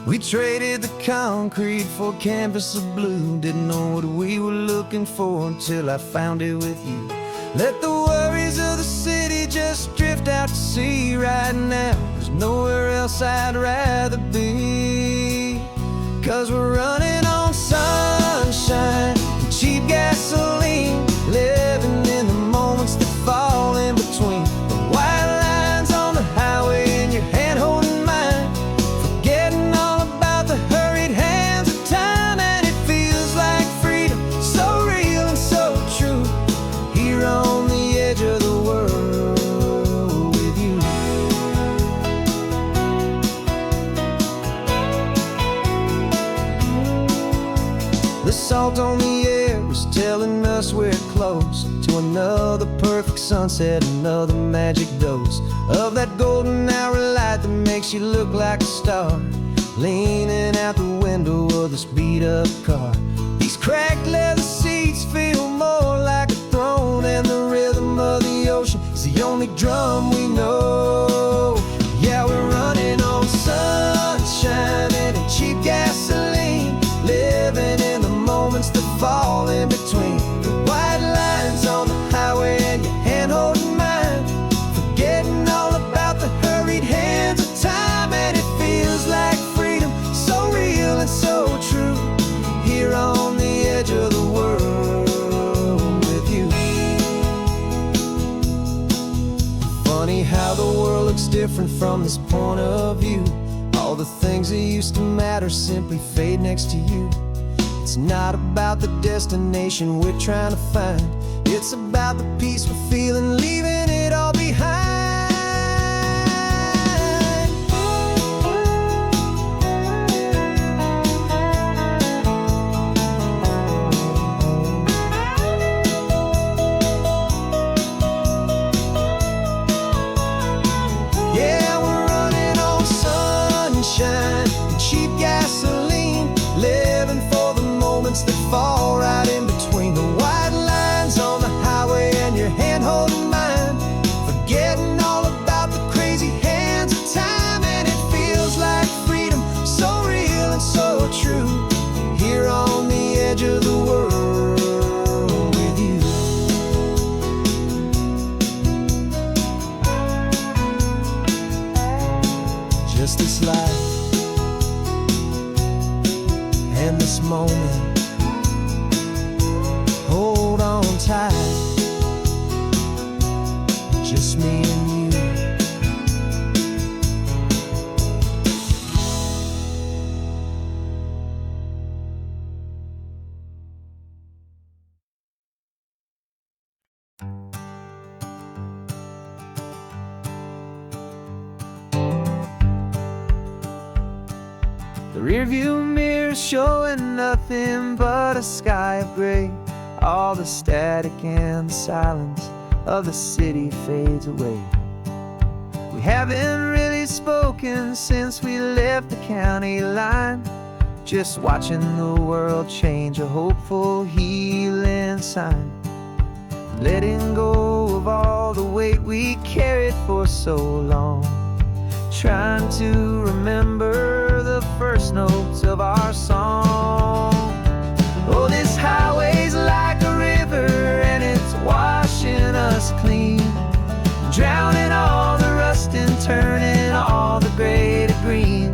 We traded the concrete for a canvas of blue, didn't know what we were looking for until I found it with you. Let the worries of the city just drift out to sea right now. There's nowhere else I'd rather be, 'cause we're running on sunshine and cheap gasoline, living in the moments that fall in between the white lines on the highway and your hand holding mine, forgetting all about the hurried hands of time. And it feels like freedom, so real and so true, here on the edge of the world with you. The salt on the air is telling us we're close to another perfect sunset, another magic dose of that golden hour light that makes you look like a star, leaning out the window of this beat-up car. These cracked leather seats feel more like a throne, and the rhythm of the ocean is the only drum we know. Yeah, we're running on sunshine and cheap gasoline, living in the moments that fall in between the white lines on the highway and your hand holding mine, forgetting all about the hurried hands of time. And it feels like freedom, so real and so true, here on the edge of the world with you. Funny how the world looks different from this point of view. All the things that used to matter simply fade next to you. It's not about the destination we're trying to find, it's about the peace we're feeling, leaving it all behind. Yeah, we're running on sunshine and cheap gasoline, living for the moments that fall right in between the white lines on the highway and your hand holding mine, forgetting all about the crazy hands of time. And it feels like freedom, so real and so true, here on the edge of the world with you. Just this life and this moment, hold on tight, just me and you. The rearview mirror showing nothing but a sky of gray. All the static and the silence of the city fades away. We haven't really spoken since we left the county line, just watching the world change, a hopeful healing sign. Letting go of all the weight we carried for so long, trying to remember the first notes of our song. Oh, this highway's like a river and it's washing us clean, drowning all the rust and turning all the gray to green.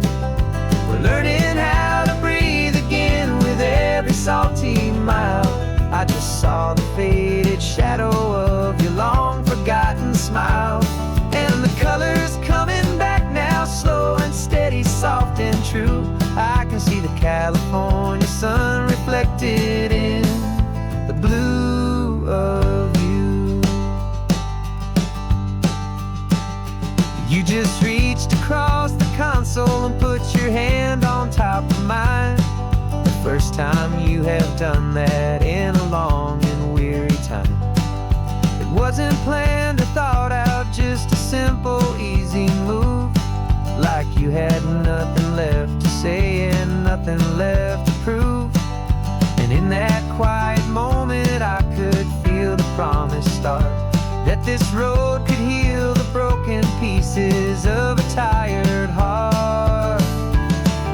We're learning how to breathe again with every salty mile. I just saw the faded shadow of your long forgotten smile, and the colors coming back now, slow and steady, soft and true. I can see the California sun reflected in the blue of you. You just reached across the console and put your hand on top of mine, the first time you have done that in a long and weary time. It wasn't planned or thought out, just a simple, easy move, like you had nothing left to say and nothing left to prove. And in that quiet moment I could feel the promise start, that this road could heal the broken pieces of a tired heart.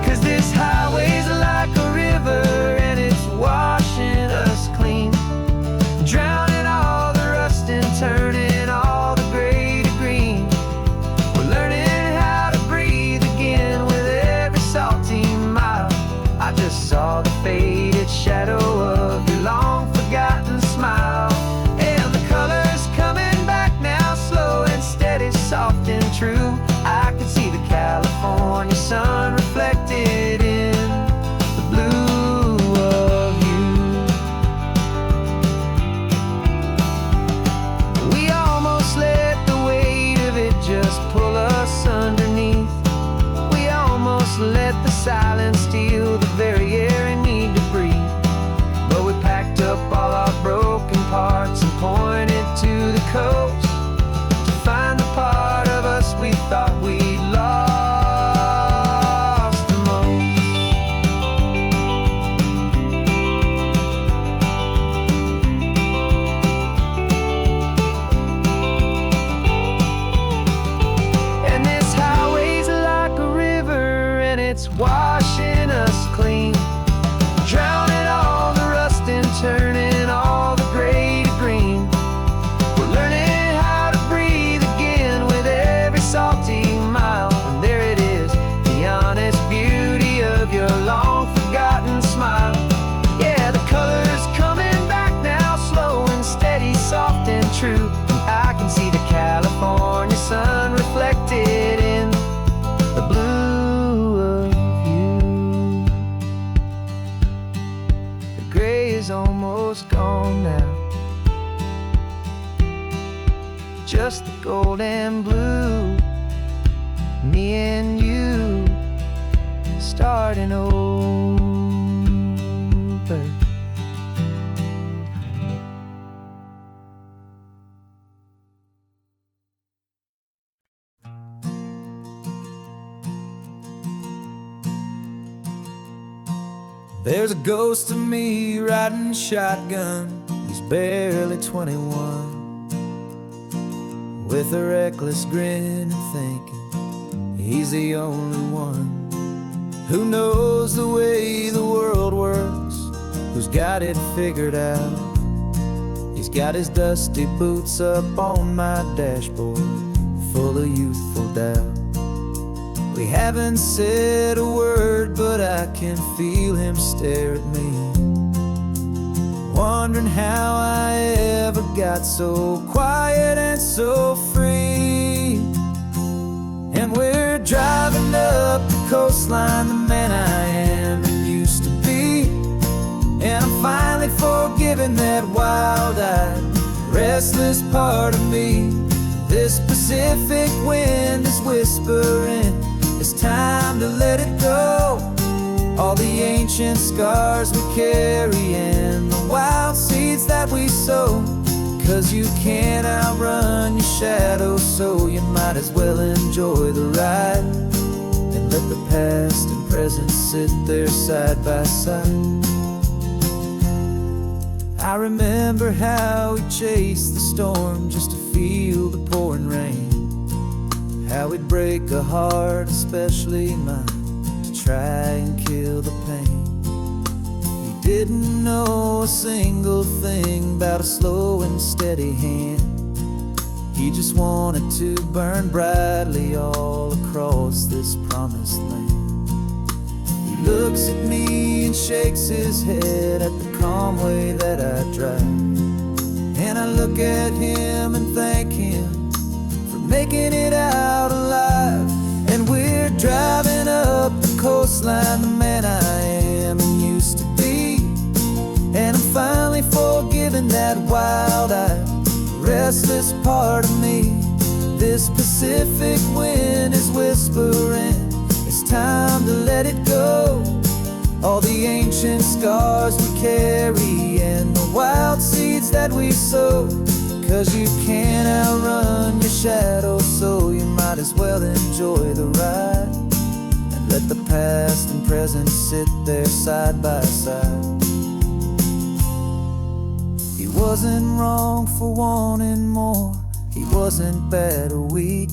'Cause this highway's like a river and it's washing us clean, drowning all the rust and turning all the gray to green. We're learning how to breathe again with every salty mile. I just saw the faded shadow of your long forgotten smile, and the colors coming back now, slow and steady, soft and true. I can see the California sun reflected in the blue of you. We almost let the weight of it just pull us underneath. We almost let the silence steal the very air we need to breathe. But we packed up all our broken parts and pointed to the coast to find the part of us we thought we lost the most. it's washing us clean, drowning all the rust and turning all the gray to green. We're learning how to breathe again with every salty mile. And there it is, the honest beauty of your long forgotten smile. Yeah, the color's coming back now, slow and steady, soft and true. I can see the California sun reflected in the blue of you. The gray is almost gone now, just the gold and blue. Me and you starting over. There's a ghost of me riding shotgun. He's barely 21, with a reckless grin and thinking he's the only one who knows the way the world works, who's got it figured out. He's got his dusty boots up on my dashboard, full of youthful doubt. We haven't said a word, but I can feel him stare at me, wondering how I ever got so quiet and so free. And we're driving up the coastline, the man I am and used to be. And I'm finally forgiving that wild-eyed, restless part of me. This Pacific wind is whispering, it's time to let it go. All the ancient scars we carry and the wild seeds that we sow. 'Cause you can't outrun your shadow, so you might as well enjoy the ride and let the past and present sit there side by side. I remember how we chased the storm just to feel the pouring rain, how we'd break a heart, especially mine, to try and kill the pain. He didn't know a single thing about a slow and steady hand. He just wanted to burn brightly all across this promised land. He looks at me and shakes his head at the calm way that I drive, and I look at him and thank him for making it out alive. And we're driving up the coastline, the man I am and used to be. And I'm finally forgiving that wild-eyed, restless part of me. This Pacific wind is whispering, it's time to let it go. All the ancient scars we carry and the wild seeds that we sow. 'Cause you can't outrun your shadow, so you might as well enjoy the ride and let the past and present sit there side by side. He wasn't wrong for wanting more, he wasn't bad or weak.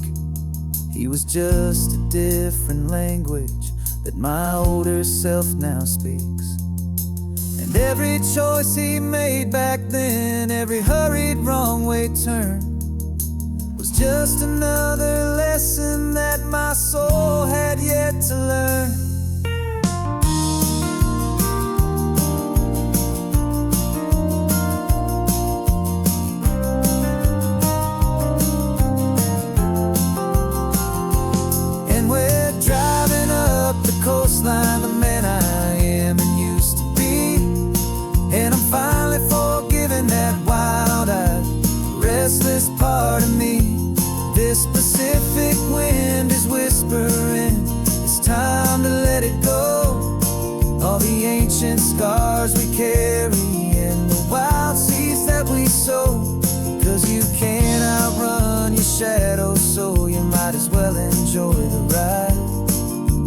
He was just a different language that my older self now speaks. And every choice he made back then, every hurried wrong way turn, was just another lesson that my soul had yet to learn. And we're driving up the coastline, the man I am and used to be. And I'm finally forgiving that wild-eyed, restless part of me. This Pacific wind is whispering, it's time to let it go. All the ancient scars we carry and the wild seeds that we sow. 'Cause you can't outrun your shadow, so you might as well enjoy the ride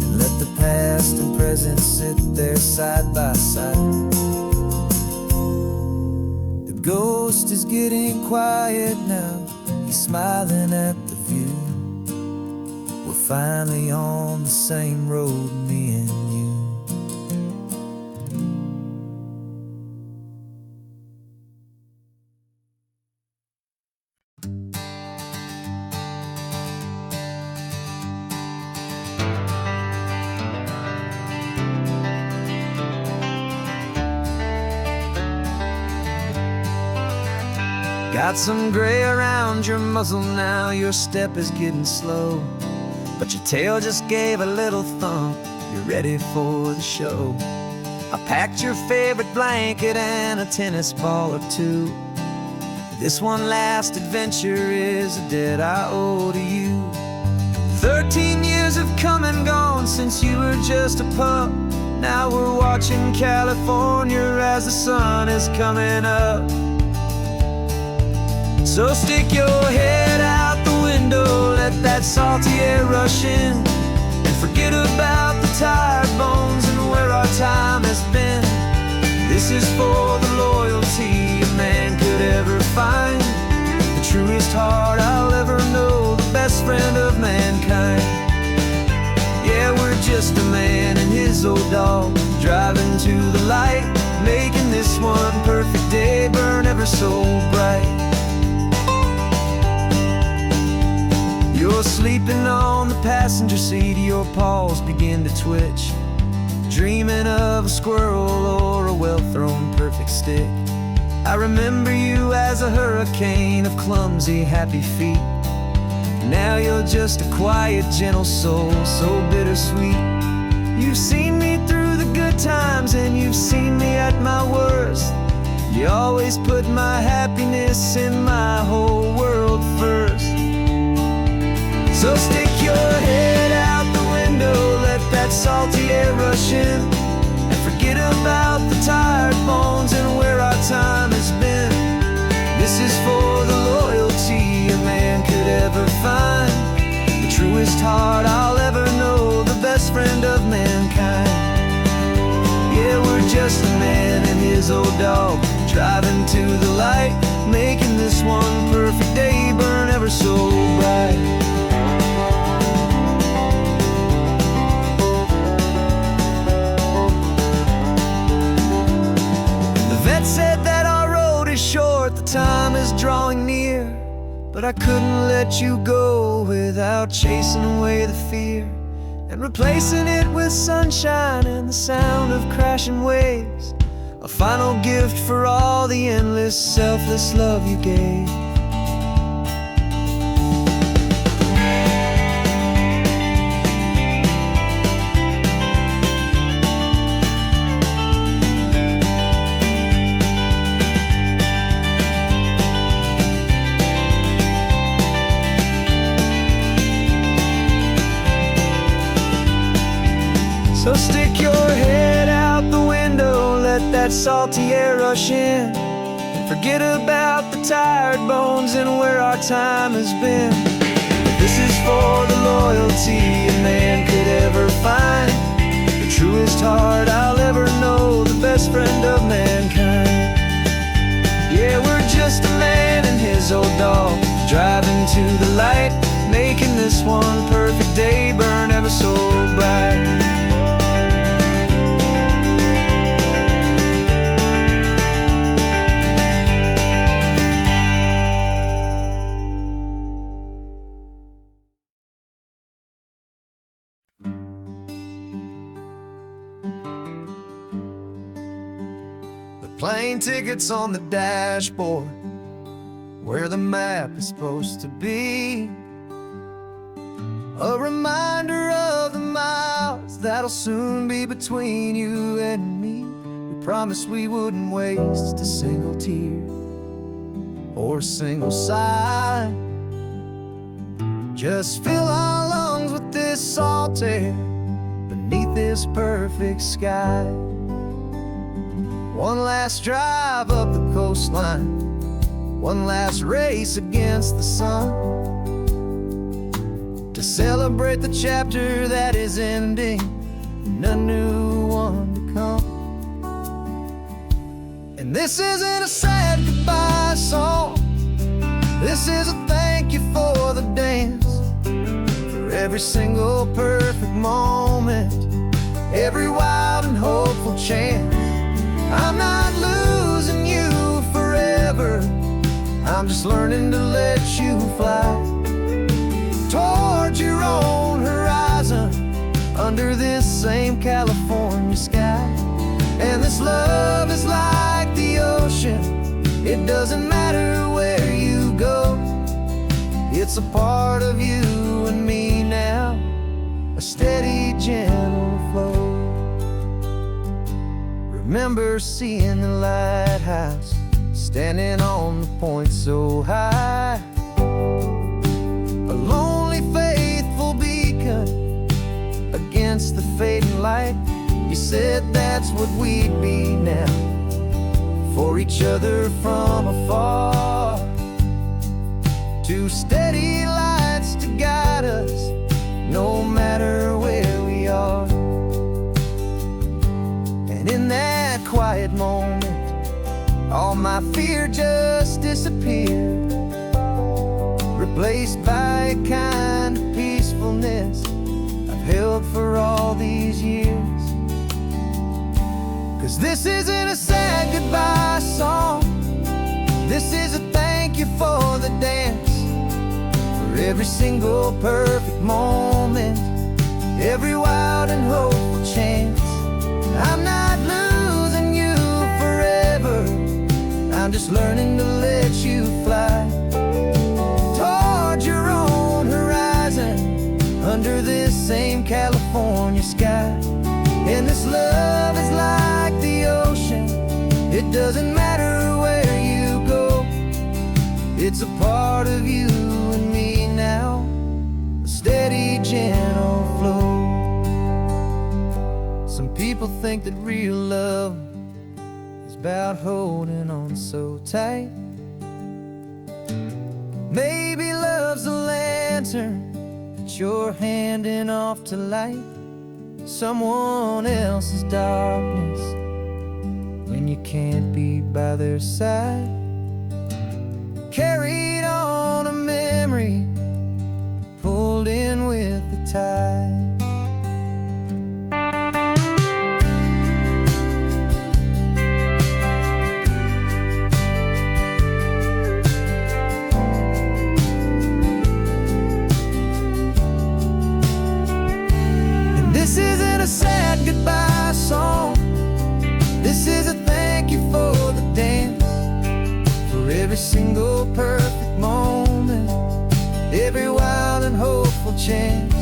and let the past and present sit there side by side. The ghost is getting quiet now, he's smiling at the view. We're finally on the same road, me and you. Got some gray around your muzzle now, your step is getting slow, but your tail just gave a little thump, you're ready for the show. I packed your favorite blanket and a tennis ball or two. This one last adventure is a debt I owe to you. 13 years have come and gone since you were just a pup. Now we're watching California as the sun is coming up. So stick your head out the window, let that salty air rush in, and forget about the tired bones and where our time has been. This is for the loyalty a man could ever find, the truest heart I'll ever know, the best friend of mankind. Yeah, we're just a man and his old dog, driving to the light, making this one perfect day burn ever so bright. You're sleeping on the passenger seat, your paws begin to twitch, dreaming of a squirrel or a well-thrown perfect stick. I remember you as a hurricane of clumsy, happy feet. Now you're just a quiet, gentle soul, so bittersweet. You've seen me through the good times and you've seen me at my worst. You always put my happiness in my whole world first. So stick your head out the window, let that salty air rush in, and forget about the tired bones and where our time has been. This is for the loyalty a man could ever find, the truest heart I'll ever know, the best friend of mankind. Yeah, we're just a man and his old dog, driving to the light, making this one perfect day burn ever so bright. Said that our road is short, the time is drawing near, but I couldn't let you go without chasing away the fear and replacing it with sunshine and the sound of crashing waves, a final gift for all the endless, selfless love you gave. So stick your head out the window, let that salty air rush in, and forget about the tired bones and where our time has been. This is for the loyalty a man could ever find, the truest heart I'll ever know, the best friend of mankind. Yeah, we're just a man and his old dog, driving to the light, making this one perfect day burn ever so bright. Plane tickets on the dashboard, where the map is supposed to be, a reminder of the miles that'll soon be between you and me. We promised we wouldn't waste a single tear or a single sigh, just fill our lungs with this salt air beneath this perfect sky. One last drive up the coastline, one last race against the sun, to celebrate the chapter that is ending and a new one to come. And this isn't a sad goodbye song, this is a thank you for the dance, for every single perfect moment, every wild and hopeful chance. I'm not losing you forever, I'm just learning to let you fly towards your own horizon, under this same California sky. And this love is like the ocean, it doesn't matter where you go, it's a part of you and me now, a steady, gentle flow. Remember seeing the lighthouse, standing on the point so high, a lonely, faithful beacon against the fading light. You said that's what we'd be now, for each other from afar. Two steady lights to guide us, no matter where we are. And in that quiet moment, all my fear just disappeared, replaced by a kind of peacefulness I've held for all these years. 'Cause this isn't a sad goodbye song, this is a thank you for the dance, for every single perfect moment, every wild and hopeful chance. I'm not losing you forever, I'm just learning to let you fly towards your own horizon, under this same California sky. And this love is like the ocean, it doesn't matter where you go, it's a part of you and me now, a steady, gentle flow. Some people think that real love is about holding on so tight. Maybe love's a lantern that you're handing off to light someone else's darkness when you can't be by their side. Carried on a memory, pulled in with the tide. This isn't a sad goodbye song, this is a thank you for the dance, for every single perfect moment, every wild and hopeful chance.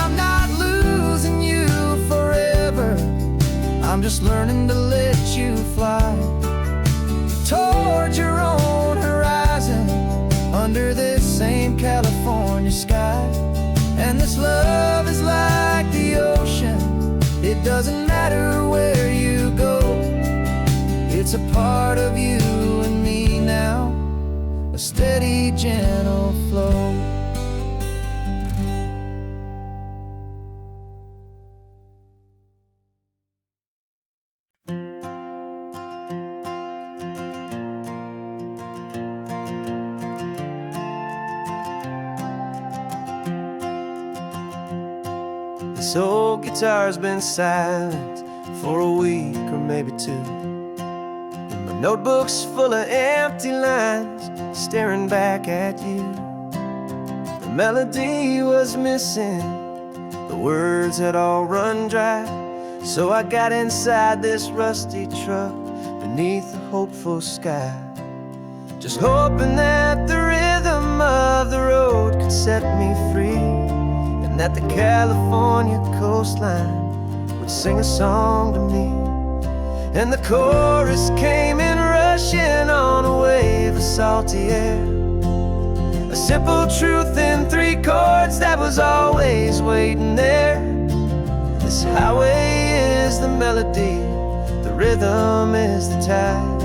I'm not losing you forever, I'm just learning to let you fly towards your own horizon, under this same California sky. And this love is like the ocean, it doesn't matter where you go, it's a part of you and me now, a steady, gentle flow. This old guitar's been silent for a week or maybe two, and my notebook's full of empty lines staring back at you. The melody was missing, the words had all run dry, so I got inside this rusty truck beneath the hopeful sky, just hoping that the rhythm of the road could set me free, and that the California coastline would sing a song to me. And the chorus came in rushing on a wave of salty air, a simple truth in 3 chords that was always waiting there. This highway is the melody, the rhythm is the tide,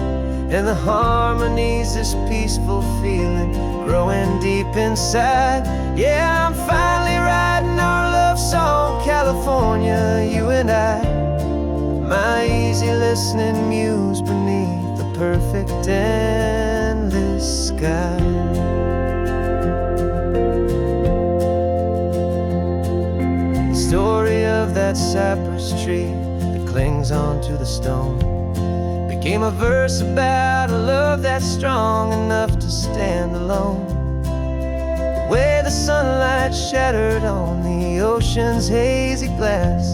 and the harmony's this peaceful feeling growing deep inside. Yeah, I'm finally writing our love song, California, you and I, my easy listening muse beneath the perfect endless sky. that cypress tree that clings onto the stone became a verse about a love that's strong enough to stand alone. Where the sunlight shattered on the ocean's hazy glass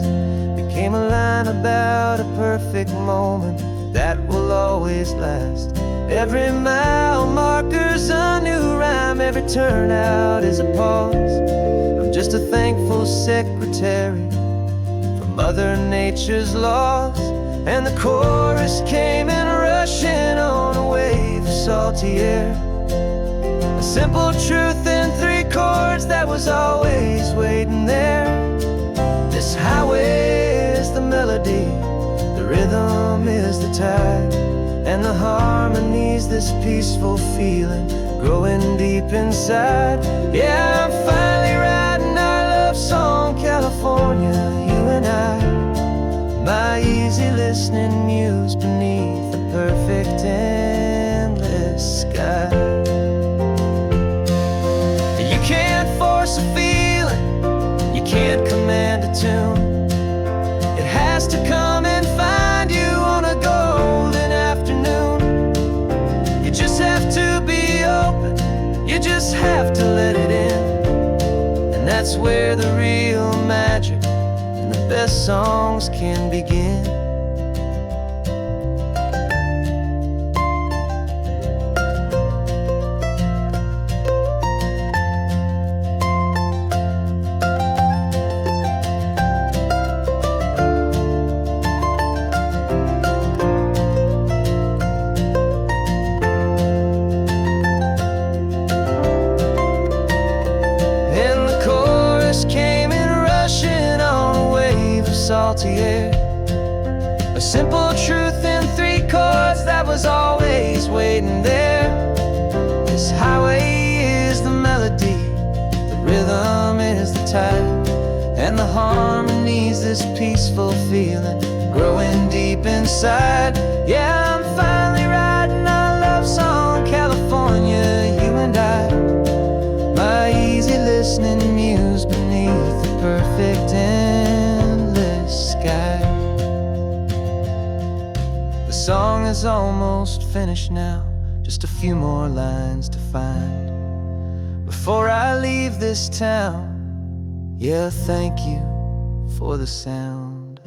became a line about a perfect moment that will always last. Every mile marker's a new rhyme, every turnout is a pause. I'm just a thankful secretary for Mother Nature's laws. And the chorus came in rushing on a wave of salty air. A simple truth in 3 chords that was always waiting there. This highway is the melody, the rhythm is the tide, and the harmony's this peaceful feeling growing deep inside. Yeah, I'm finally writing our love song, California, you and I. My easy listening muse beneath the perfect endless sky. You can't force a feeling, you can't command a tune. It has to come and find you on a golden afternoon. You just have to be open, you just have to let it in. And that's where the real magic and the best songs can begin. Salty air, a simple truth in 3 chords that was always waiting there. This highway is the melody, the rhythm is the tide, and the harmony's this peaceful feeling growing deep inside. Yeah, I'm finally writing our love song, California, you and I. My easy listening muse beneath the perfect sky. The song is almost finished now, just a few more lines to find before I leave this town. Yeah, thank you for the sound.